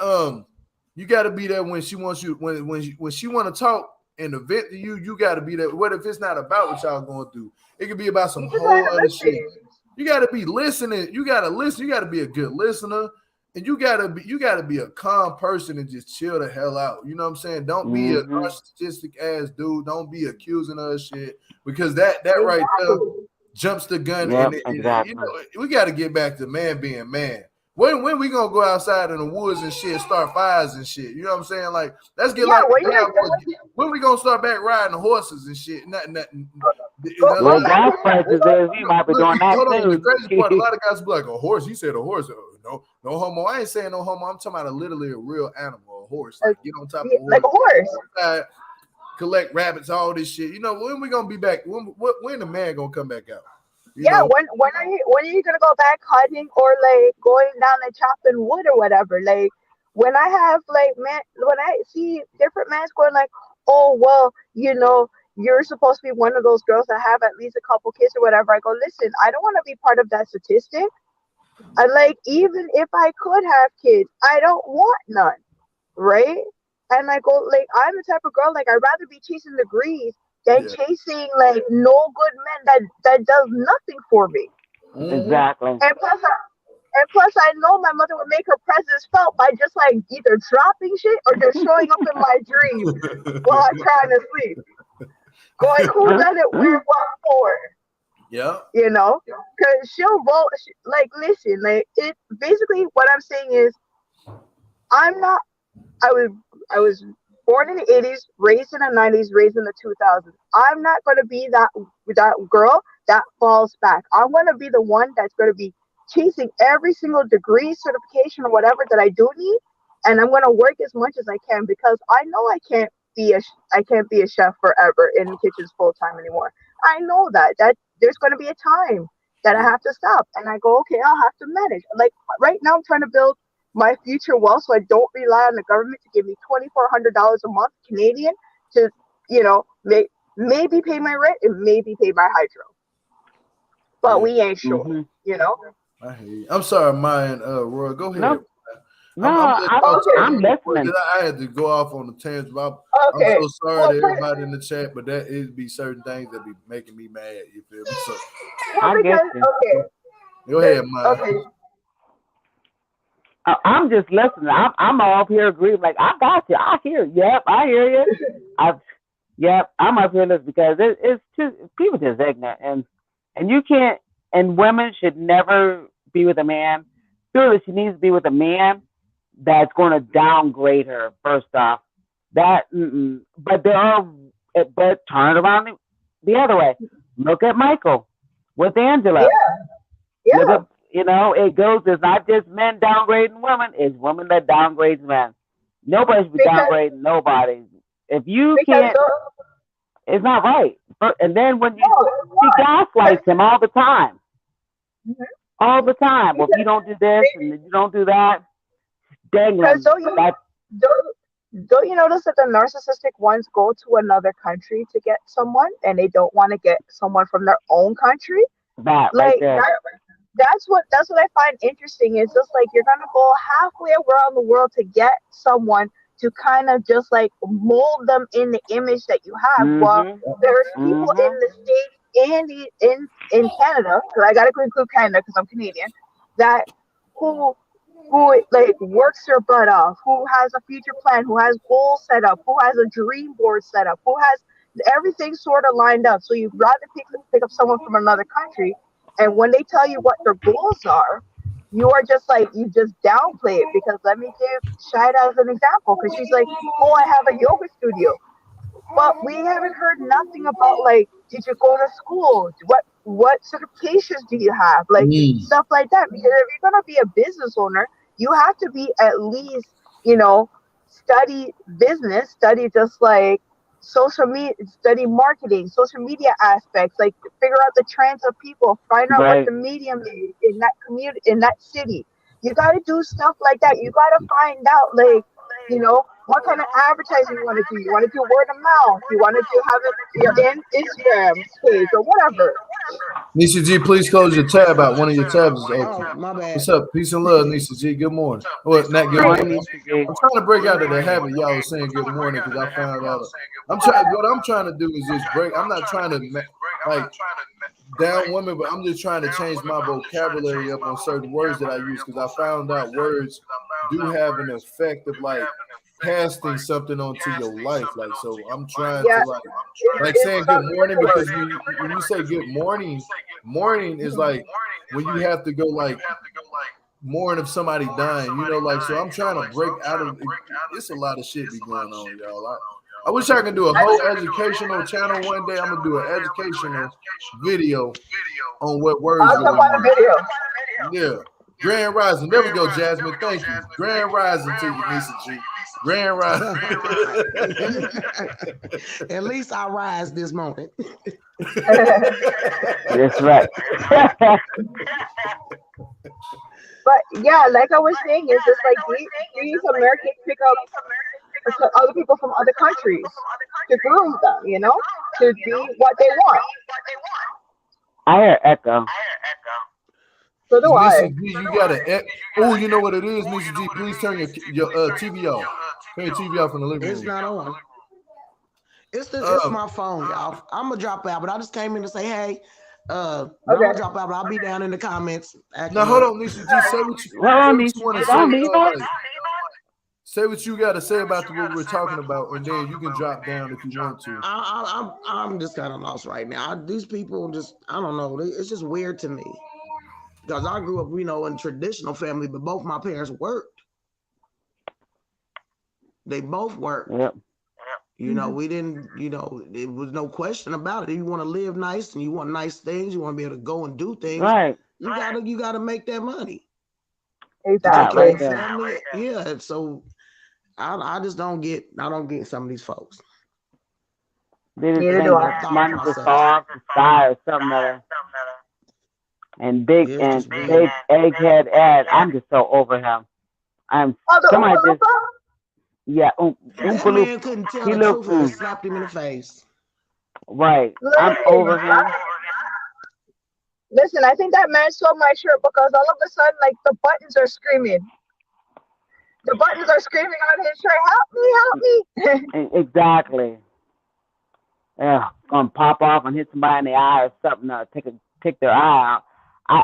Speaker 1: you got to be there when she wants you. When she want to talk and vent to you, you got to be there. What if it's not about what y'all going through? It could be about some
Speaker 4: You just gotta
Speaker 1: whole other shit.
Speaker 4: listen.
Speaker 1: You got to be listening. You got to listen. You got to be a good listener. And you gotta be a calm person and just chill the hell out. You know what I'm saying? Don't be a
Speaker 3: Mm-hmm.
Speaker 1: narcissistic ass dude. Don't be accusing her of shit because that right there
Speaker 4: Exactly.
Speaker 1: jumps the gun. And,
Speaker 3: Yep,
Speaker 1: and
Speaker 3: exactly.
Speaker 1: we got to get back to man being man. When we gonna go outside in the woods and shit, start fires and shit? You know what I'm saying? Like let's get
Speaker 4: Yeah,
Speaker 1: like
Speaker 4: when
Speaker 1: the
Speaker 4: you
Speaker 1: cowboys. When we gonna start back riding horses and shit? Nothing.
Speaker 4: go
Speaker 3: Well,
Speaker 4: back
Speaker 3: gas
Speaker 4: to
Speaker 3: prices is you might be
Speaker 1: Look,
Speaker 3: doing that
Speaker 1: hold on. The
Speaker 3: too.
Speaker 1: crazy part, a lot of guys be like, a horse. He said a horse. No, no homo. I ain't saying no homo. I'm talking about literally a real animal, a horse. Like get on top of a horse,
Speaker 4: like a horse.
Speaker 1: collect rabbits, all this shit. When we gonna be back? When the man gonna come back out? You
Speaker 4: Yeah,
Speaker 1: know?
Speaker 4: when are you gonna go back hunting or like going down and chopping wood or whatever? Like when I have like man, when I see different men going like, oh well, you're supposed to be one of those girls that have at least a couple kids or whatever. I go, listen, I don't want to be part of that statistic. I like even if I could have kids, I don't want none, right? And I go like I'm the type of girl like I'd rather be chasing degrees than
Speaker 1: Yeah.
Speaker 4: chasing like no good men that does nothing for me.
Speaker 1: Mhm.
Speaker 3: Exactly.
Speaker 4: And plus I know my mother would make her presence felt by just like either dropping shit or just showing up in my dreams while I'm trying to sleep. Going, who done it? Where? What for?
Speaker 1: Yeah.
Speaker 4: Because she'll roll. Like, listen, like it. Basically, what I'm saying is, I'm not. I was born in the '80s, raised in the '90s, raised in the 2000s. I'm not going to be that girl that falls back. I'm going to be the one that's going to be chasing every single degree, certification, or whatever that I do need, and I'm going to work as much as I can because I know I can't be a chef forever in kitchens full time anymore. I know that there's going to be a time that I have to stop, and I go, okay, I'll have to manage. Like right now, I'm trying to build my future wealth so I don't rely on the government to give me $2,400 a month Canadian to, maybe pay my rent and maybe pay my hydro. But
Speaker 1: Yeah.
Speaker 4: we ain't sure,
Speaker 3: Mm-hmm.
Speaker 4: you know?
Speaker 1: I hear you. I'm sorry, Maya and Roy. Go ahead.
Speaker 3: No, no,
Speaker 1: I'm gonna let y'all chime
Speaker 4: Okay,
Speaker 3: I'm
Speaker 1: in before
Speaker 3: listening.
Speaker 1: because I had to go off on the tangent. I'm
Speaker 4: okay.
Speaker 1: so sorry
Speaker 4: Well,
Speaker 1: to everybody in the chat, but that is be certain things that be making me mad. You feel me? So
Speaker 3: I get
Speaker 4: because,
Speaker 3: you.
Speaker 4: okay,
Speaker 1: go ahead, Maya.
Speaker 4: okay,
Speaker 3: I'm just listening. I'm all up here agreeing. Like I got you. I hear. Yep, I hear you. I Yep, I'm up here listening because it's just people just ignorant and you can't. And women should never be with a man. Surely she needs to be with a man that's going to downgrade her. First off, that. But there are. But turn it around the other way. Look at Michael with Angela.
Speaker 4: yeah,
Speaker 3: Look
Speaker 4: yeah.
Speaker 3: at it goes. It's not just men downgrading women. It's women that downgrades men. Nobody should be
Speaker 4: Because
Speaker 3: downgrading nobody. If you
Speaker 4: because
Speaker 3: can't, it's not right. And then when
Speaker 4: no, it's
Speaker 3: she
Speaker 4: not.
Speaker 3: gaslights him all the time,
Speaker 4: Mhm.
Speaker 3: all the time. Well, if you
Speaker 4: Because
Speaker 3: don't do this and you don't do that,
Speaker 4: because
Speaker 3: dangling that
Speaker 4: don't you notice that the narcissistic ones go to another country to get someone and they don't want to get someone from their own country?
Speaker 3: that right
Speaker 4: Like
Speaker 3: there.
Speaker 4: that's what I find interesting is just like you're gonna go halfway around the world to get someone to kind of just like mold them in the image that you have. Well,
Speaker 3: Mhm.
Speaker 4: there's people in
Speaker 3: Mhm.
Speaker 4: the States and in Canada, because I got to include Canada because I'm Canadian, that who like works their butt off, who has a future plan, who has goals set up, who has a dream board set up, who has everything sort of lined up. So you'd rather pick up someone from another country, and when they tell you what their goals are, you are just like you just downplay it. Because let me give Shida as an example, because she's like, oh, I have a yoga studio. But we haven't heard nothing about like, did you go to school? What certifications do you have? Like
Speaker 1: Mm.
Speaker 4: stuff like that. Because if you're gonna be a business owner, you have to be at least, study business, study just like social media, study marketing, social media aspects, like figure out the trends of people, find out what
Speaker 3: Right.
Speaker 4: the medium is in that community, in that city. You gotta do stuff like that. You gotta find out like, what kind of advertising you want to do. You want to do word of mouth. You want to do have it your Instagram page or whatever.
Speaker 1: Nisha G, please close your tab out. One of your tabs is open.
Speaker 5: Oh, my
Speaker 1: What's
Speaker 5: bad.
Speaker 1: up? Peace and love, Nisha G. Good morning. Well, not good
Speaker 3: Morning,
Speaker 1: morning.
Speaker 3: Mr. G.
Speaker 1: I'm trying to break out of the habit. Y'all was saying good morning because I found out. What I'm trying to do is just break. I'm not trying to like down women, but I'm just trying to change my vocabulary up on certain words that I use because I found out words do have an effect of like casting something onto your life. Like, so I'm trying
Speaker 4: Yeah,
Speaker 1: to like
Speaker 4: it's
Speaker 1: saying good morning, because when you say good morning, morning is like when you have to go like mourn of somebody dying, like, so I'm trying to break out of it. It's a lot of shit be going on, y'all. I wish I could do a whole educational channel one day. I'm gonna do an educational video on what words
Speaker 4: I'll jump
Speaker 1: really
Speaker 4: on the
Speaker 1: mean.
Speaker 4: video.
Speaker 1: Yeah. Grand Rising. There we go, Jasmine. Thank you. Grand Rising to you, Nisa G. Grand Rising.
Speaker 5: At least I rise this morning.
Speaker 3: That's right.
Speaker 4: But yeah, like I was saying, it's just like these Americans pick up other people from other countries to groom them, to be what they want.
Speaker 3: I hear echo.
Speaker 4: So do
Speaker 1: Nisa
Speaker 4: I.
Speaker 1: G, you gotta. Oh, you know what it is, Nisa G. Please turn your TV off. Turn your TV off in the living
Speaker 5: It's
Speaker 1: room.
Speaker 5: not on. It's my phone, y'all. I'm gonna drop out, but I just came in to say, hey, I'm gonna drop out, but I'll be down in the comments.
Speaker 1: Now hold on, Nisa G. Say what you want to say.
Speaker 3: Don't leave us.
Speaker 1: Say what you got to say about what we're talking about, and then you can drop down if you want to.
Speaker 5: I'm just kind of lost right now. These people just, I don't know. It's just weird to me because I grew up, in traditional family, but both my parents worked. They both worked.
Speaker 3: Yep.
Speaker 5: We didn't, it was no question about it. If you want to live nice and you want nice things, you want to be able to go and do things.
Speaker 3: Right.
Speaker 5: You gotta make that money.
Speaker 4: Exactly.
Speaker 3: Right there.
Speaker 5: Family, yeah. So I just don't get some of these folks.
Speaker 3: They just
Speaker 4: Neither
Speaker 3: think
Speaker 4: do
Speaker 3: that
Speaker 4: I.
Speaker 3: money's just fall off the sky or something other. And big
Speaker 5: Yeah,
Speaker 3: and
Speaker 5: it's just
Speaker 3: big
Speaker 5: weird.
Speaker 3: egghead Ed. I'm just so over him.
Speaker 4: Oh, the
Speaker 3: Somebody
Speaker 4: Oompa
Speaker 3: just
Speaker 4: Loompa?
Speaker 5: That
Speaker 3: Oompa
Speaker 5: man couldn't tell
Speaker 3: he
Speaker 5: the
Speaker 3: looked
Speaker 5: truth and slapped him in the face.
Speaker 3: right. I'm
Speaker 4: Listen,
Speaker 3: over him.
Speaker 4: listen, I think that man stole my shirt because all of a sudden, like, the buttons are screaming. The buttons are screaming on his shirt, help me.
Speaker 3: Exactly. Yeah, gonna pop off and hit somebody in the eye or something, take their eye out.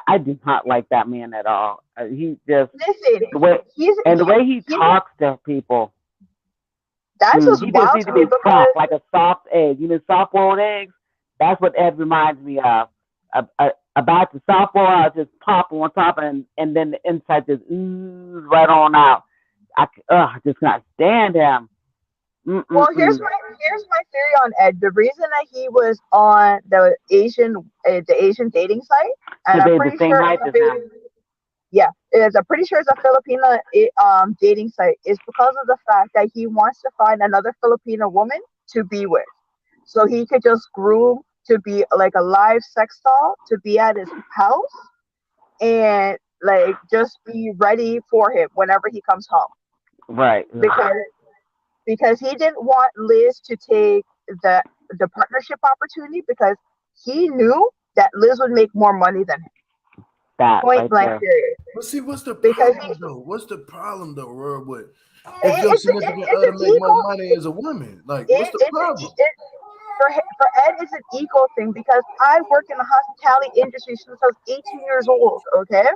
Speaker 3: I do not like that man at all. He just
Speaker 4: Listen,
Speaker 3: the way he
Speaker 4: he's
Speaker 3: talks to people.
Speaker 4: that's just
Speaker 3: He just
Speaker 4: wild
Speaker 3: needs
Speaker 4: to
Speaker 3: to
Speaker 4: me
Speaker 3: be
Speaker 4: because
Speaker 3: soft, like a soft egg. Soft boiled eggs. That's what Ed reminds me of. About the soft boiled, I just pop on top, and then the inside just ooze right on out. I just not stand him.
Speaker 4: well, here's my theory on Ed. The reason that he was on the Asian dating site, and I'm
Speaker 3: They're the
Speaker 4: pretty
Speaker 3: same
Speaker 4: sure
Speaker 3: height as him.
Speaker 4: I'm pretty sure it's a Filipino dating site, is because of the fact that he wants to find another Filipino woman to be with, so he could just groom to be like a live sex doll to be at his house and like just be ready for him whenever he comes home.
Speaker 3: Right.
Speaker 4: Because he didn't want Liz to take the partnership opportunity because he knew that Liz would make more money than him.
Speaker 3: That
Speaker 4: Point
Speaker 3: right
Speaker 4: blank
Speaker 3: there.
Speaker 4: period.
Speaker 1: But see, what's the
Speaker 4: Because
Speaker 1: problem though? What's the problem though, Rob? if your
Speaker 4: It's
Speaker 1: significant
Speaker 4: it's
Speaker 1: other
Speaker 4: an
Speaker 1: make more
Speaker 4: ego.
Speaker 1: money as a woman? Like, what's
Speaker 4: It,
Speaker 1: the
Speaker 4: it's an,
Speaker 1: problem?
Speaker 4: for Ed, it's an ego thing because I work in the hospitality industry since I was 18 years old. Okay,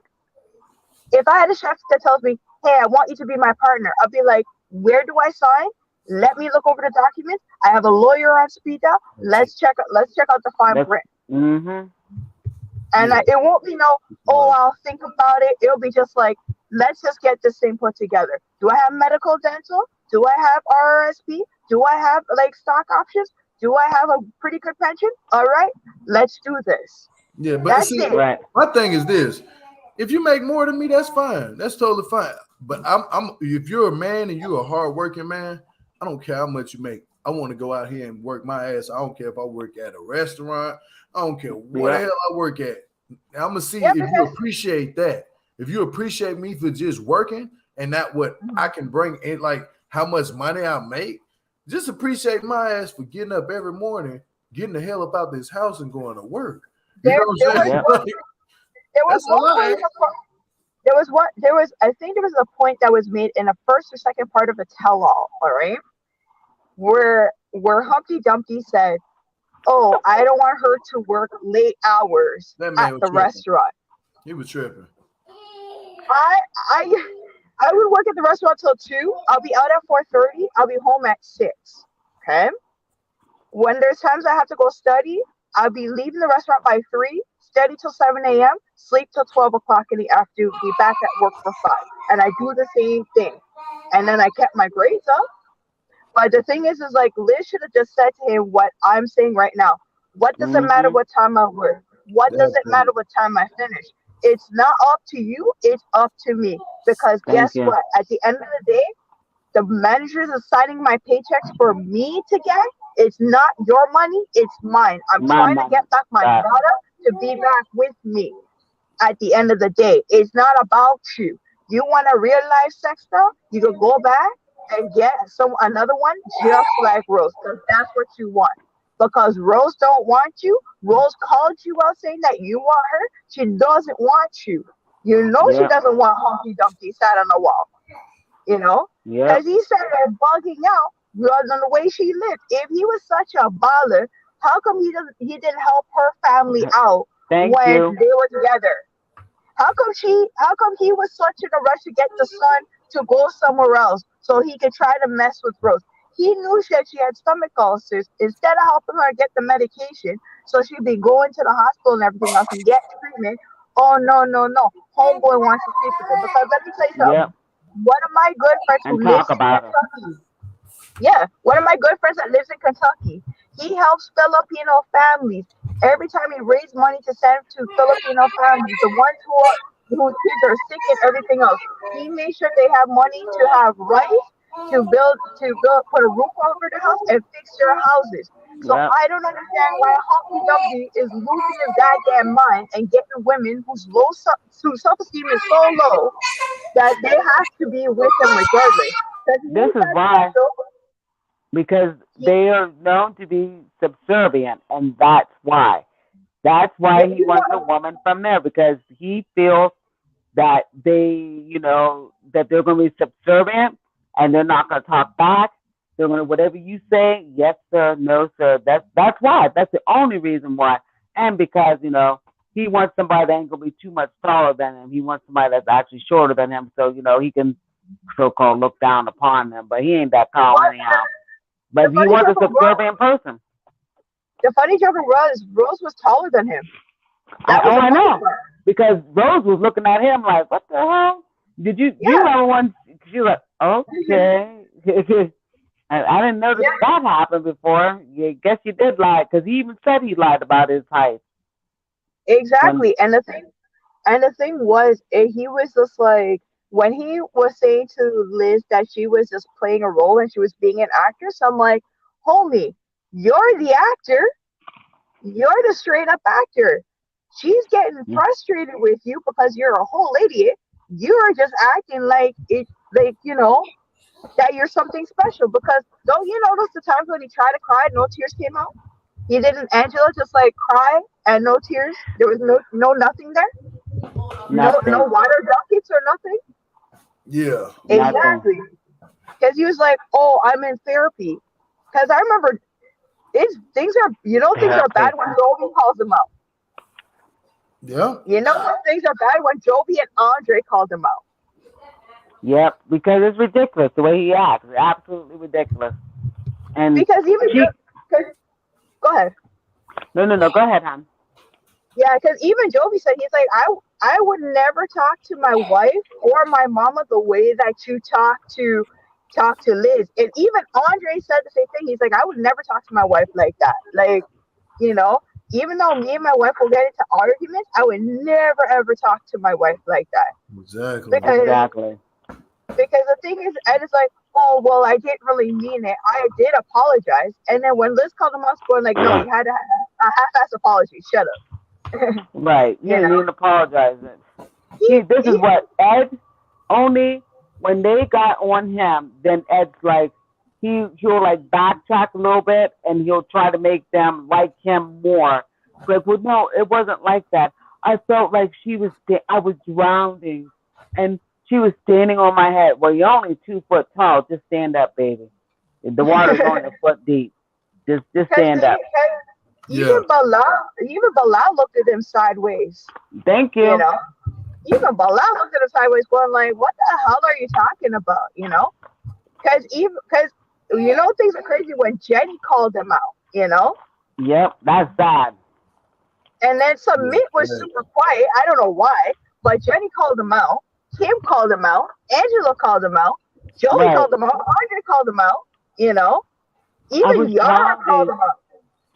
Speaker 4: if I had a chef that tells me, "Hey, I want you to be my partner," I'll be like, "Where do I sign? Let me look over the documents. I have a lawyer on speed dial. Let's check out the fine
Speaker 3: Let's.
Speaker 4: print."
Speaker 3: Mm-hmm.
Speaker 4: And
Speaker 1: Yeah.
Speaker 4: it won't be no, oh,
Speaker 1: Right.
Speaker 4: I'll think about it. It'll be just like, let's just get this thing put together. Do I have medical dental? Do I have RRSP? Do I have like stock options? Do I have a pretty good pension? All right, let's do this.
Speaker 1: Yeah, but
Speaker 4: That's
Speaker 1: see,
Speaker 4: it.
Speaker 3: Right.
Speaker 1: my thing is this: if you make more than me, that's fine. That's totally fine. But I'm if you're a man and you're a hardworking man, I don't care how much you make. I want to go out here and work my ass. I don't care if I work at a restaurant. I don't care what the
Speaker 3: Yeah.
Speaker 1: hell I work at. Now, I'm gonna see
Speaker 4: Yeah,
Speaker 1: if you
Speaker 4: because
Speaker 1: appreciate that. If you appreciate me for just working and not what I can bring in, like how much money I make, just appreciate my ass for getting up every morning, getting the hell up out this house and going to work. You know
Speaker 4: there,
Speaker 1: what I'm saying?
Speaker 3: Yep.
Speaker 1: Like,
Speaker 4: there was
Speaker 1: that's a
Speaker 4: one
Speaker 1: lot.
Speaker 4: point in the there was one there was I think there was a point that was made in the first or second part of a tell-all right, where Humpty Dumpty said, "Oh, I don't want her to work late hours
Speaker 1: That
Speaker 4: at
Speaker 1: man was
Speaker 4: the
Speaker 1: tripping.
Speaker 4: restaurant."
Speaker 1: He was tripping.
Speaker 4: I I I would work at the restaurant till 2. I'll be out at 4:30. I'll be home at 6. Okay. When there's times I have to go study, I'll be leaving the restaurant by 3, study till 7 a.m., sleep till 12 o'clock in the afternoon, be back at work for 5. And I do the same thing. And then I kept my grades up. But the thing is like Liz should have just said to him what I'm saying right now. What does it matter
Speaker 3: Mm-hmm.
Speaker 4: what time I work? What does
Speaker 1: That
Speaker 4: it matter
Speaker 1: part.
Speaker 4: what time I finish? It's not up to you, it's up to me. Because
Speaker 3: Thank
Speaker 4: guess
Speaker 3: you.
Speaker 4: what? At the end of the day, the managers are signing my paychecks for me to get. It's not your money, it's mine. I'm
Speaker 3: My
Speaker 4: trying to
Speaker 3: money.
Speaker 4: get back my
Speaker 3: That.
Speaker 4: daughter to be back with me at the end of the day. It's not about you. You want a real life sex doll? You can go back and get some another one just like Rose, because that's what you want. Because Rose don't want you. Rose called you out saying that you want her. She doesn't want you. You know she
Speaker 3: Yep.
Speaker 4: doesn't want Humpty Dumpty sat on the wall. You know, because
Speaker 3: Yep.
Speaker 4: he said they're bugging out rather than the way she lived. If he was such a baller, how come he didn't help her family out
Speaker 3: Thank
Speaker 4: when
Speaker 3: you.
Speaker 4: they were together? How come he was such in a rush to get the son to go somewhere else so he could try to mess with Rose? He knew that she had stomach ulcers. Instead of helping her get the medication so she'd be going to the hospital and everything else and get treatment. Oh no, no, no. Homeboy wants to sleep with her. Because let me tell you something.
Speaker 3: Yep.
Speaker 4: One of my good friends who
Speaker 3: And talk
Speaker 4: lives in
Speaker 3: about it.
Speaker 4: Kentucky. Yeah, one of my good friends that lives in Kentucky. He helps Filipino families. Every time he raises money to send to Filipino families, the ones whose kids are sick and everything else, he makes sure they have money to have rice put a roof over their house and fix their houses. So
Speaker 3: Yep.
Speaker 4: I don't understand why Humpty Dumpty is losing his goddamn mind and getting women whose self esteem is so low that they have to be with him regardless. Because
Speaker 3: This
Speaker 4: he's
Speaker 3: is
Speaker 4: not
Speaker 3: why,
Speaker 4: special.
Speaker 3: because
Speaker 4: He,
Speaker 3: they are known to be subservient, and that's why. That's
Speaker 4: they,
Speaker 3: why he
Speaker 4: you
Speaker 3: wants a
Speaker 4: know,
Speaker 3: woman from there, because he feels that that they're going to be subservient and they're not going to talk back. They're going to whatever you say, yes sir, no sir. That's why. That's the only reason why. And because he wants somebody that ain't going to be too much taller than him. He wants somebody that's actually shorter than him, so he can so-called look down upon them. But he ain't that tall
Speaker 4: what
Speaker 3: anyhow.
Speaker 4: the
Speaker 3: But he
Speaker 4: funny
Speaker 3: wants
Speaker 4: joke
Speaker 3: a
Speaker 4: of Rose,
Speaker 3: subservient person.
Speaker 4: the funny joke of Rose was taller than him. That was the
Speaker 3: I
Speaker 4: funny
Speaker 3: know,
Speaker 4: part.
Speaker 3: because Rose was looking at him like, "What the hell? Did you
Speaker 4: Yeah,
Speaker 3: remember when she was like, okay?" And I didn't notice
Speaker 4: yeah,
Speaker 3: that happened before. Yeah, guess you did lie, because he even said he lied about his height. When
Speaker 4: exactly. And the thing was, he was just like when he was saying to Liz that she was just playing a role and she was being an actress. I'm like, homie, you're the actor. You're the straight up actor. She's getting
Speaker 3: yeah,
Speaker 4: frustrated with you because you're a whole idiot. You're just acting like it, like that you're something special. Because don't you notice the times when he tried to cry, no tears came out? He didn't. Angela just like cry and no tears. There was no nothing there. No
Speaker 3: nothing,
Speaker 4: water duckets or nothing.
Speaker 1: Yeah,
Speaker 3: nothing.
Speaker 4: Exactly. because he was like, "Oh, I'm in therapy." Because I remember things are bad when Jovi calls him out.
Speaker 1: Yeah.
Speaker 4: Things are bad when Jovi and Andre called him out.
Speaker 3: Yep, because it's ridiculous the way he acts. It's absolutely ridiculous. And
Speaker 4: Because go ahead.
Speaker 3: No, go ahead, hon.
Speaker 4: Yeah, because even Jovi said he's like, I would never talk to my wife or my mama the way that you talk to Liz. And even Andre said the same thing. He's like, I would never talk to my wife like that. Like, even though me and my wife will get into arguments, I would never ever talk to my wife like that.
Speaker 1: Exactly.
Speaker 3: Exactly.
Speaker 4: Because the thing is, Ed is like, oh, well, I didn't really mean it. I did apologize. And then when Liz called him out, going like, no, you had a half-ass apology. Shut up.
Speaker 3: Right. Yeah, you didn't apologize. This is
Speaker 4: he-
Speaker 3: what Ed only when they got on him, then Ed's like he'll like backtrack a little bit and he'll try to make them like him more. Like, well, no, it wasn't like that. I felt like I was drowning and she was standing on my head. Well, you're only 2 foot tall. Just stand up, baby. The water's only a foot deep. Just stand up.
Speaker 4: Even Bilal looked at him sideways.
Speaker 3: Thank you.
Speaker 4: Even Bilal looked at him sideways, going like, "What the hell are you talking about?" Because things are crazy when Jenny called him out.
Speaker 3: Yep, that's sad.
Speaker 4: And then Submit was super quiet. I don't know why, but Jenny called him out. Kim called him out. Angela called him out. Joey called him out. Andre called him out. Even Yara called him out.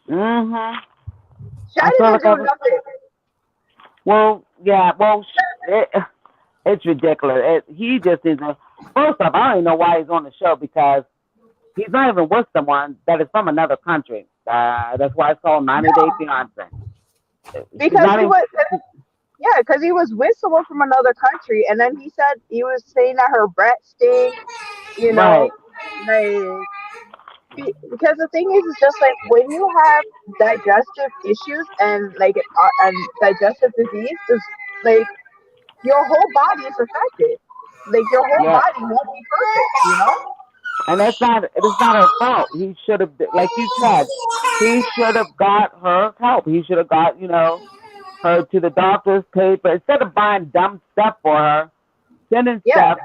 Speaker 3: Mhm.
Speaker 4: Shadi didn't do nothing.
Speaker 3: Well, yeah. Well, it's ridiculous. He just isn't. First off, I don't even know why he's on the show because he's not even with someone that is from another country. That's why it's called 90 Day Fiancé.
Speaker 4: Because he was with someone from another country, and then he said he was saying that her breath stink.
Speaker 3: Right.
Speaker 4: Because the thing is, it's just like when you have digestive issues and digestive disease, is like your whole body is affected. Like your whole body won't be perfect,
Speaker 3: And it's not her fault. He should have, like you said, he should have got her help. He should have got, her to the doctor's paper. Instead of buying dumb stuff for her, sending stuff,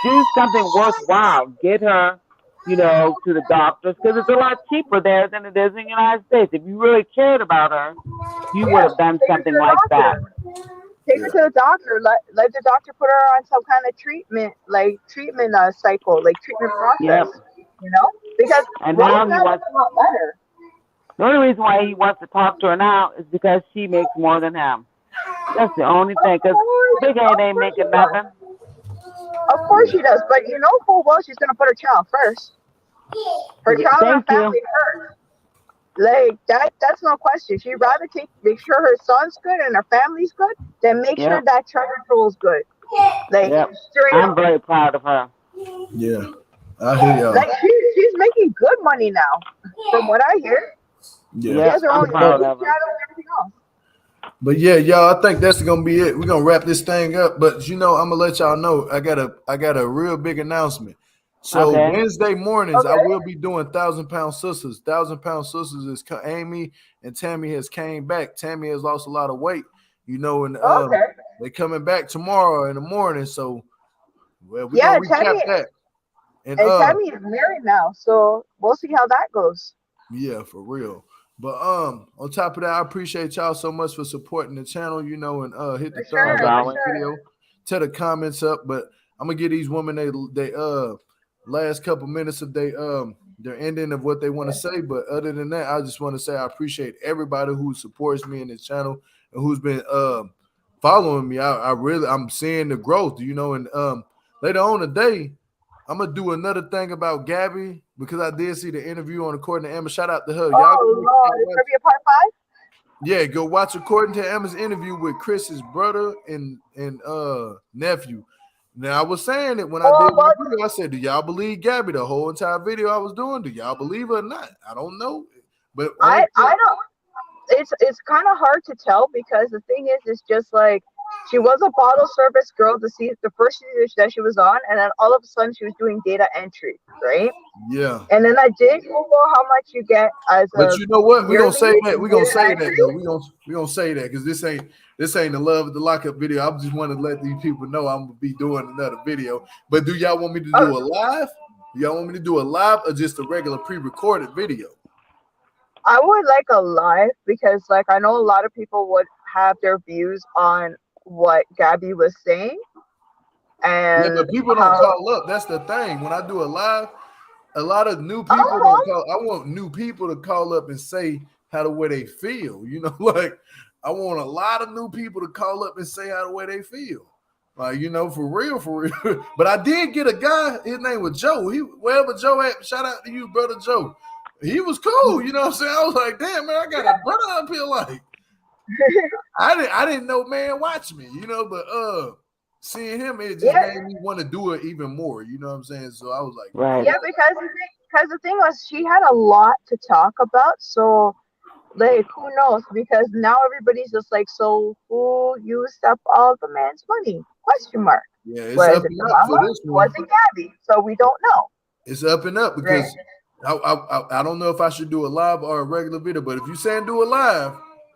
Speaker 3: do something worthwhile. Get her, to the doctors because it's a lot cheaper there than it is in the United States. If you really cared about her, you would have done something like that.
Speaker 4: Take her to the doctor. Let the doctor put her on some kind of treatment cycle, like treatment process. Because
Speaker 3: and now he
Speaker 4: wants a lot better.
Speaker 3: The only reason why he wants to talk to her now is because she makes more than him. That's the only thing. Because Big Head ain't making nothing.
Speaker 4: Of course she does, but full well she's gonna put her child first. Her child and family first. Like that's no question. She'd rather make sure her son's good and her family's good than make sure that Trevor Troll's good. Like
Speaker 3: I'm very proud of her.
Speaker 1: Yeah. I hear y'all.
Speaker 4: Like she's making good money now, from what I hear.
Speaker 1: Yeah.
Speaker 4: She has her own
Speaker 3: proud of her.
Speaker 4: and everything else.
Speaker 1: But yeah, y'all, I think that's gonna be it. We're gonna wrap this thing up. But I'm gonna let y'all know I got a real big announcement. So Wednesday mornings, I will be doing 1,000-pound sisters. 1,000-pound sisters is Amy and Tammy has came back. Tammy has lost a lot of weight, and they're coming back tomorrow in the morning. So we're gonna recap that.
Speaker 4: And Tammy is married now, so we'll see how that goes.
Speaker 1: Yeah, for real. But on top of that, I appreciate y'all so much for supporting the channel, and hit the thumbs up on the video, tear the comments up. But I'm gonna give these women they last couple minutes of their ending of what they want to say. But other than that, I just want to say I appreciate everybody who supports me in this channel and who's been following me. I'm seeing the growth, and later on today, I'm gonna do another thing about Gabby because I did see the interview on According to Emma. Shout out to her.
Speaker 4: Y'all it's gonna be a part 5?
Speaker 1: Yeah, go watch According to Emma's interview with Chris's brother and nephew. Now I was saying it when I did the video. I said, "Do y'all believe Gabby?" The whole entire video I was doing. Do y'all believe her or not? I don't know, but
Speaker 4: I don't. It's kind of hard to tell because the thing is, it's just like She was a bottle service girl the first season that she was on, and then all of a sudden she was doing data entry, right?
Speaker 1: Yeah.
Speaker 4: And then I did Google how much you get as
Speaker 1: But
Speaker 4: a
Speaker 1: you know what? We're gonna
Speaker 4: yearly
Speaker 1: say that. We're gonna
Speaker 4: data
Speaker 1: say that
Speaker 4: entry.
Speaker 1: though. We're gonna say that because this ain't the love of the lockup video. I just want to let these people know I'm gonna be doing another video. But do y'all want me to do a live? Do y'all want me to do a live or just a regular pre-recorded video?
Speaker 4: I would like a live because, like, I know a lot of people would have their views on what Gabby was saying,
Speaker 1: Yeah,
Speaker 4: and
Speaker 1: but people don't call up. That's the thing. When I do a live, a lot of new people don't call. I want new people to call up and say how the way they feel. You know, like I want a lot of new people to call up and say how the way they feel. Like, you know, for real, for real. But I did get a guy, his name was Joe. He wherever Joe at, shout out to you, brother Joe. He was cool, you know what I'm saying? I was like, damn, man, I got a brother up here. Like, I didn't know, man, watch me, you know, but seeing him, it just made me want to do it even more, you know what I'm saying? So I was like,
Speaker 3: Right.
Speaker 4: yeah, because the thing was, she had a lot to talk about, so like, who knows? Because now everybody's just like, so who used up all the man's money? Question mark.
Speaker 1: yeah, it's
Speaker 4: Was
Speaker 1: up
Speaker 4: it
Speaker 1: and
Speaker 4: the
Speaker 1: up for
Speaker 4: mama?
Speaker 1: this one.
Speaker 4: Was it Gabby? So we don't know.
Speaker 1: It's up and up because I don't know if I should do a live or a regular video, but if you saying do a live,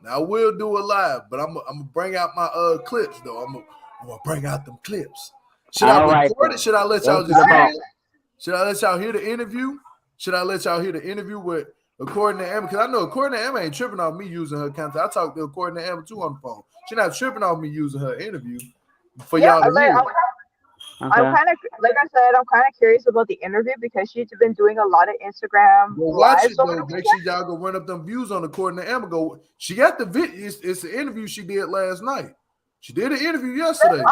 Speaker 1: I will do a live. But I'm gonna bring out my clips though. I'm gonna bring out them clips. Should I record it? Should I let y'all just hear it? Should I let y'all hear the interview? Should I let y'all hear the interview with according to Emma? Because I know according to Emma ain't tripping on me using her content. I talked to according to Emma too on the phone. She's not tripping on me using her interview for y'all to hear.
Speaker 4: I'm kind of, like I said, I'm kind of curious about the interview because she's been doing a lot of Instagram
Speaker 1: watch
Speaker 4: lives
Speaker 1: it though. Make sure y'all go run up them views on according to Emma. Go, she got the video. It's the interview she did last night. She did an interview yesterday.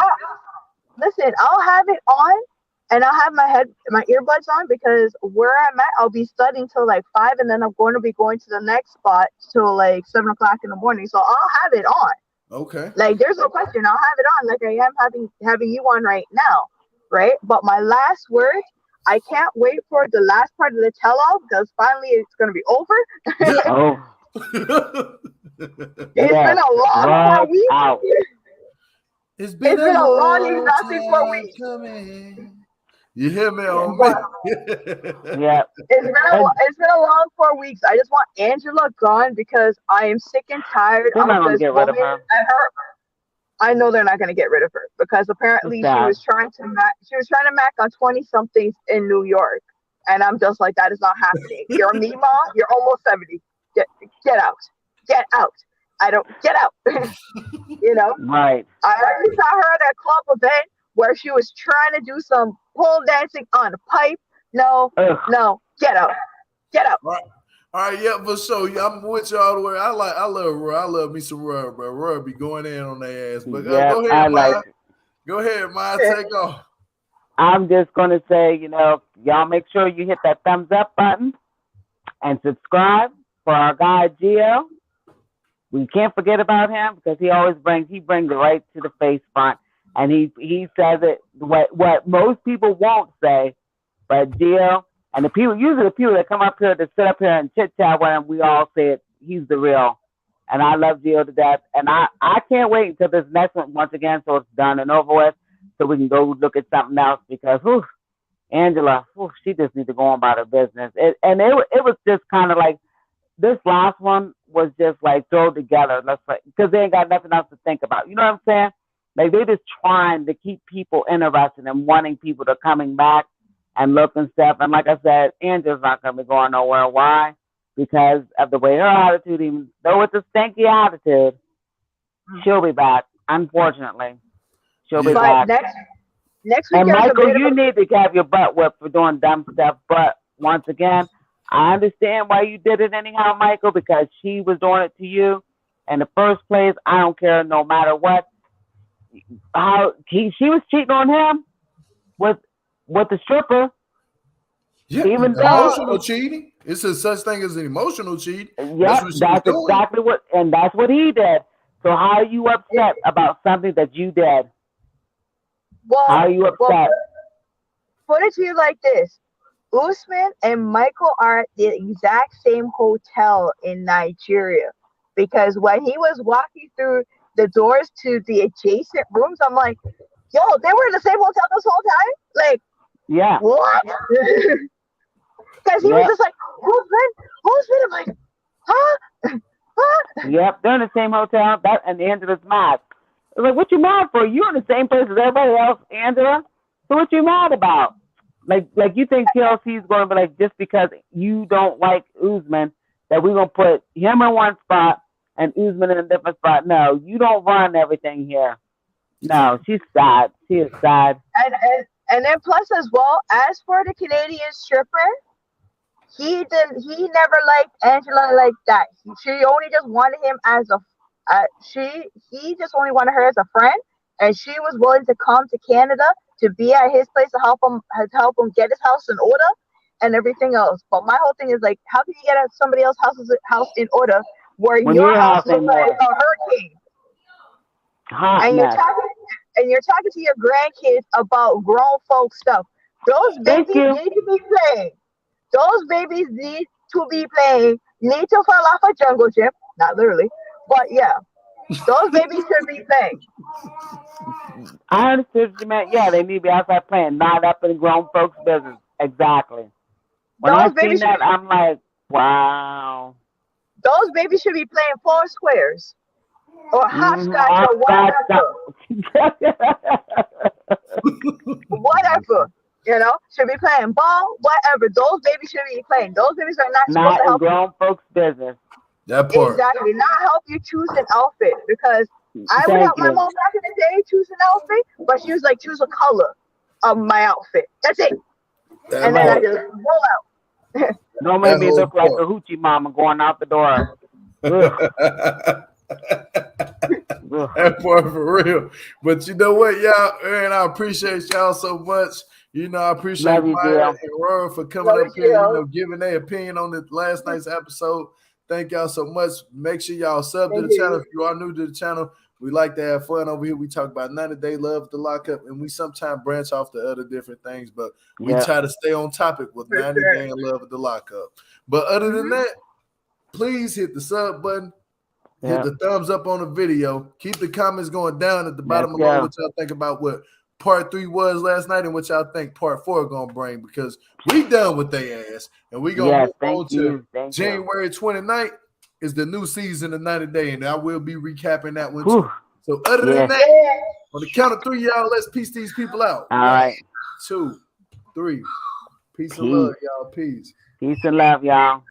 Speaker 4: Listen, I'll have it on, and I'll have my earbuds on because where I'm at, I'll be studying till like 5, and then I'm going to be going to the next spot till like 7 o'clock in the morning. So I'll have it on.
Speaker 1: Okay.
Speaker 4: Like, there's no question. I'll have it on, like I am having you on right now, right? But my last word, I can't wait for the last part of the tell-all because finally it's going to be over. It's been a long 4 weeks.
Speaker 1: It's been a
Speaker 4: long
Speaker 1: exactly
Speaker 4: 4 weeks.
Speaker 1: Coming. You hear me on me?
Speaker 3: Yeah.
Speaker 4: It's been a long 4 weeks. I just want Angela gone because I am sick and tired of this woman and her. I know they're not going to get rid of her because apparently she was trying to mac on 20-somethings in New York, and I'm just like, that is not happening. You're a Mima. You're almost 70. Get out. Get out. I don't get out. You know.
Speaker 3: Right.
Speaker 4: I already saw her at a club event where she was trying to do some pole dancing on a pipe. No, get out. Get out.
Speaker 1: All right, yeah, for sure. Yeah, I'm with you all the way. I love Roy. I love me some Roy, bro. Roy be going in on their ass. But go ahead, Maya. Go ahead, Maya. Take off.
Speaker 3: I'm just gonna say, you know, y'all make sure you hit that thumbs up button and subscribe for our guy Gio. We can't forget about him because he always brings it right to the face front, and he says it what most people won't say, but Gio. And usually the people that come up here to sit up here and chit chat with him, we all say it. He's the real. And I love Gio to death. And I can't wait until this next one once again, so it's done and over with, so we can go look at something else because Angela, she just needs to go on about her business. It was just kind of like this last one was just like thrown together. Because they ain't got nothing else to think about. You know what I'm saying? Like they're just trying to keep people interested and wanting people to coming back and look and stuff. And like I said, Angela's not going to be going nowhere. Why? Because of the way her attitude, even though it's a stinky attitude, she'll be back. Unfortunately, she'll be back.
Speaker 4: Next week,
Speaker 3: and Michael, you need to have your butt whipped for doing dumb stuff. But once again, I understand why you did it anyhow, Michael, because she was doing it to you in the first place. I don't care no matter what. How she was cheating on him with the stripper.
Speaker 1: Yeah, even emotional cheating. It's a such thing as an emotional cheat.
Speaker 3: Yeah, that's exactly that's what he did. So how are you upset about something that you did?
Speaker 4: Well,
Speaker 3: how are you upset?
Speaker 4: Put it to you like this: Usman and Michael are at the exact same hotel in Nigeria, because when he was walking through the doors to the adjacent rooms. I'm like, yo, they were in the same hotel this whole time? Like,
Speaker 3: Yeah.
Speaker 4: what? Because he was just like, who's been? I'm like, huh? Huh?
Speaker 3: Yep, they're in the same hotel. That and Angela's mad. I was like, what you mad for? You're in the same place as everybody else, Angela. So what you mad about? Like you think TLC is going to be like, just because you don't like Usman, that we're going to put him in one spot and Usman in a different spot? No, you don't run everything here. No, she's sad. She is sad.
Speaker 4: And then plus as well, as for the Canadian stripper, he never liked Angela like that. She only just wanted him as a he just only wanted her as a friend, and she was willing to come to Canada to be at his place to help him get his house in order and everything else. But my whole thing is like, how can you get at somebody else's house in order where
Speaker 3: When
Speaker 4: your
Speaker 3: your
Speaker 4: house
Speaker 3: house ain't
Speaker 4: looks like
Speaker 3: order.
Speaker 4: a hurricane?
Speaker 3: Hot
Speaker 4: And
Speaker 3: mess.
Speaker 4: you're talking to your grandkids about grown folk stuff. Those
Speaker 3: Thank
Speaker 4: babies
Speaker 3: you.
Speaker 4: need to be playing. Those babies need to be playing. Need to fall off a jungle gym. Not literally, but yeah. Those babies should be playing.
Speaker 3: I understood what you meant. Yeah, they need to be outside playing, not up in grown folks' business. Exactly. When I
Speaker 4: Those
Speaker 3: seen
Speaker 4: babies
Speaker 3: that, I'm like, wow.
Speaker 4: Those babies should be playing four squares or hopscotch or whatever. You know, should be playing ball, whatever. Those babies should be playing. Those babies are not supposed
Speaker 3: Not
Speaker 4: to
Speaker 3: in
Speaker 4: help you.
Speaker 3: grown folks' business.
Speaker 1: That part.
Speaker 4: Exactly, not help you choose an outfit, because I would
Speaker 3: Thank
Speaker 4: help my
Speaker 3: you.
Speaker 4: mom back in the day choose an outfit, but she was like, choose a color of my outfit. That's it.
Speaker 1: That
Speaker 4: And then I
Speaker 3: Right.
Speaker 4: just roll out.
Speaker 3: Don't make
Speaker 1: That
Speaker 3: me
Speaker 1: whole
Speaker 3: look like a
Speaker 1: part.
Speaker 3: hoochie mama going out the door. Ugh. Ugh.
Speaker 1: That part for real. But you know what, y'all, and I appreciate y'all so much. You know, I appreciate
Speaker 3: Love you,
Speaker 1: Maya
Speaker 3: dear.
Speaker 1: and Rory for coming
Speaker 4: Love
Speaker 1: up
Speaker 4: you,
Speaker 1: here, you
Speaker 4: Jill.
Speaker 1: know, giving their opinion on the last night's episode. Thank y'all so much. Make sure y'all sub to
Speaker 4: Thank
Speaker 1: the
Speaker 4: you.
Speaker 1: channel. If you are new to the channel, we like to have fun over here. We talk about 90-day love, the lockup, and we sometimes branch off to other different things, but we
Speaker 3: Yeah.
Speaker 1: try to stay on topic with
Speaker 4: For
Speaker 1: 90
Speaker 4: sure.
Speaker 1: day love of the lockup. But other than
Speaker 4: Mhm.
Speaker 1: that, please hit the sub button.
Speaker 3: Yeah.
Speaker 1: Hit the thumbs up on the video. Keep the comments going down at the bottom
Speaker 3: Let's
Speaker 1: below
Speaker 3: go.
Speaker 1: what y'all think about what part 3 was last night and what y'all think part 4 gonna bring, because we done with their ass and we gonna
Speaker 3: Yes,
Speaker 1: move on
Speaker 3: thank
Speaker 1: to
Speaker 3: you. Thank you.
Speaker 1: January 29th is the new season of 90 Day, and I will be recapping that one too.
Speaker 3: Whew.
Speaker 1: So other than
Speaker 3: Yes.
Speaker 1: that,
Speaker 4: Yeah.
Speaker 1: on the count of 3, y'all, let's peace these people out.
Speaker 3: All
Speaker 1: 1,
Speaker 3: right.
Speaker 1: 2, 3. Peace and
Speaker 3: Peace.
Speaker 1: love, y'all. Peace.
Speaker 3: Peace and love, y'all.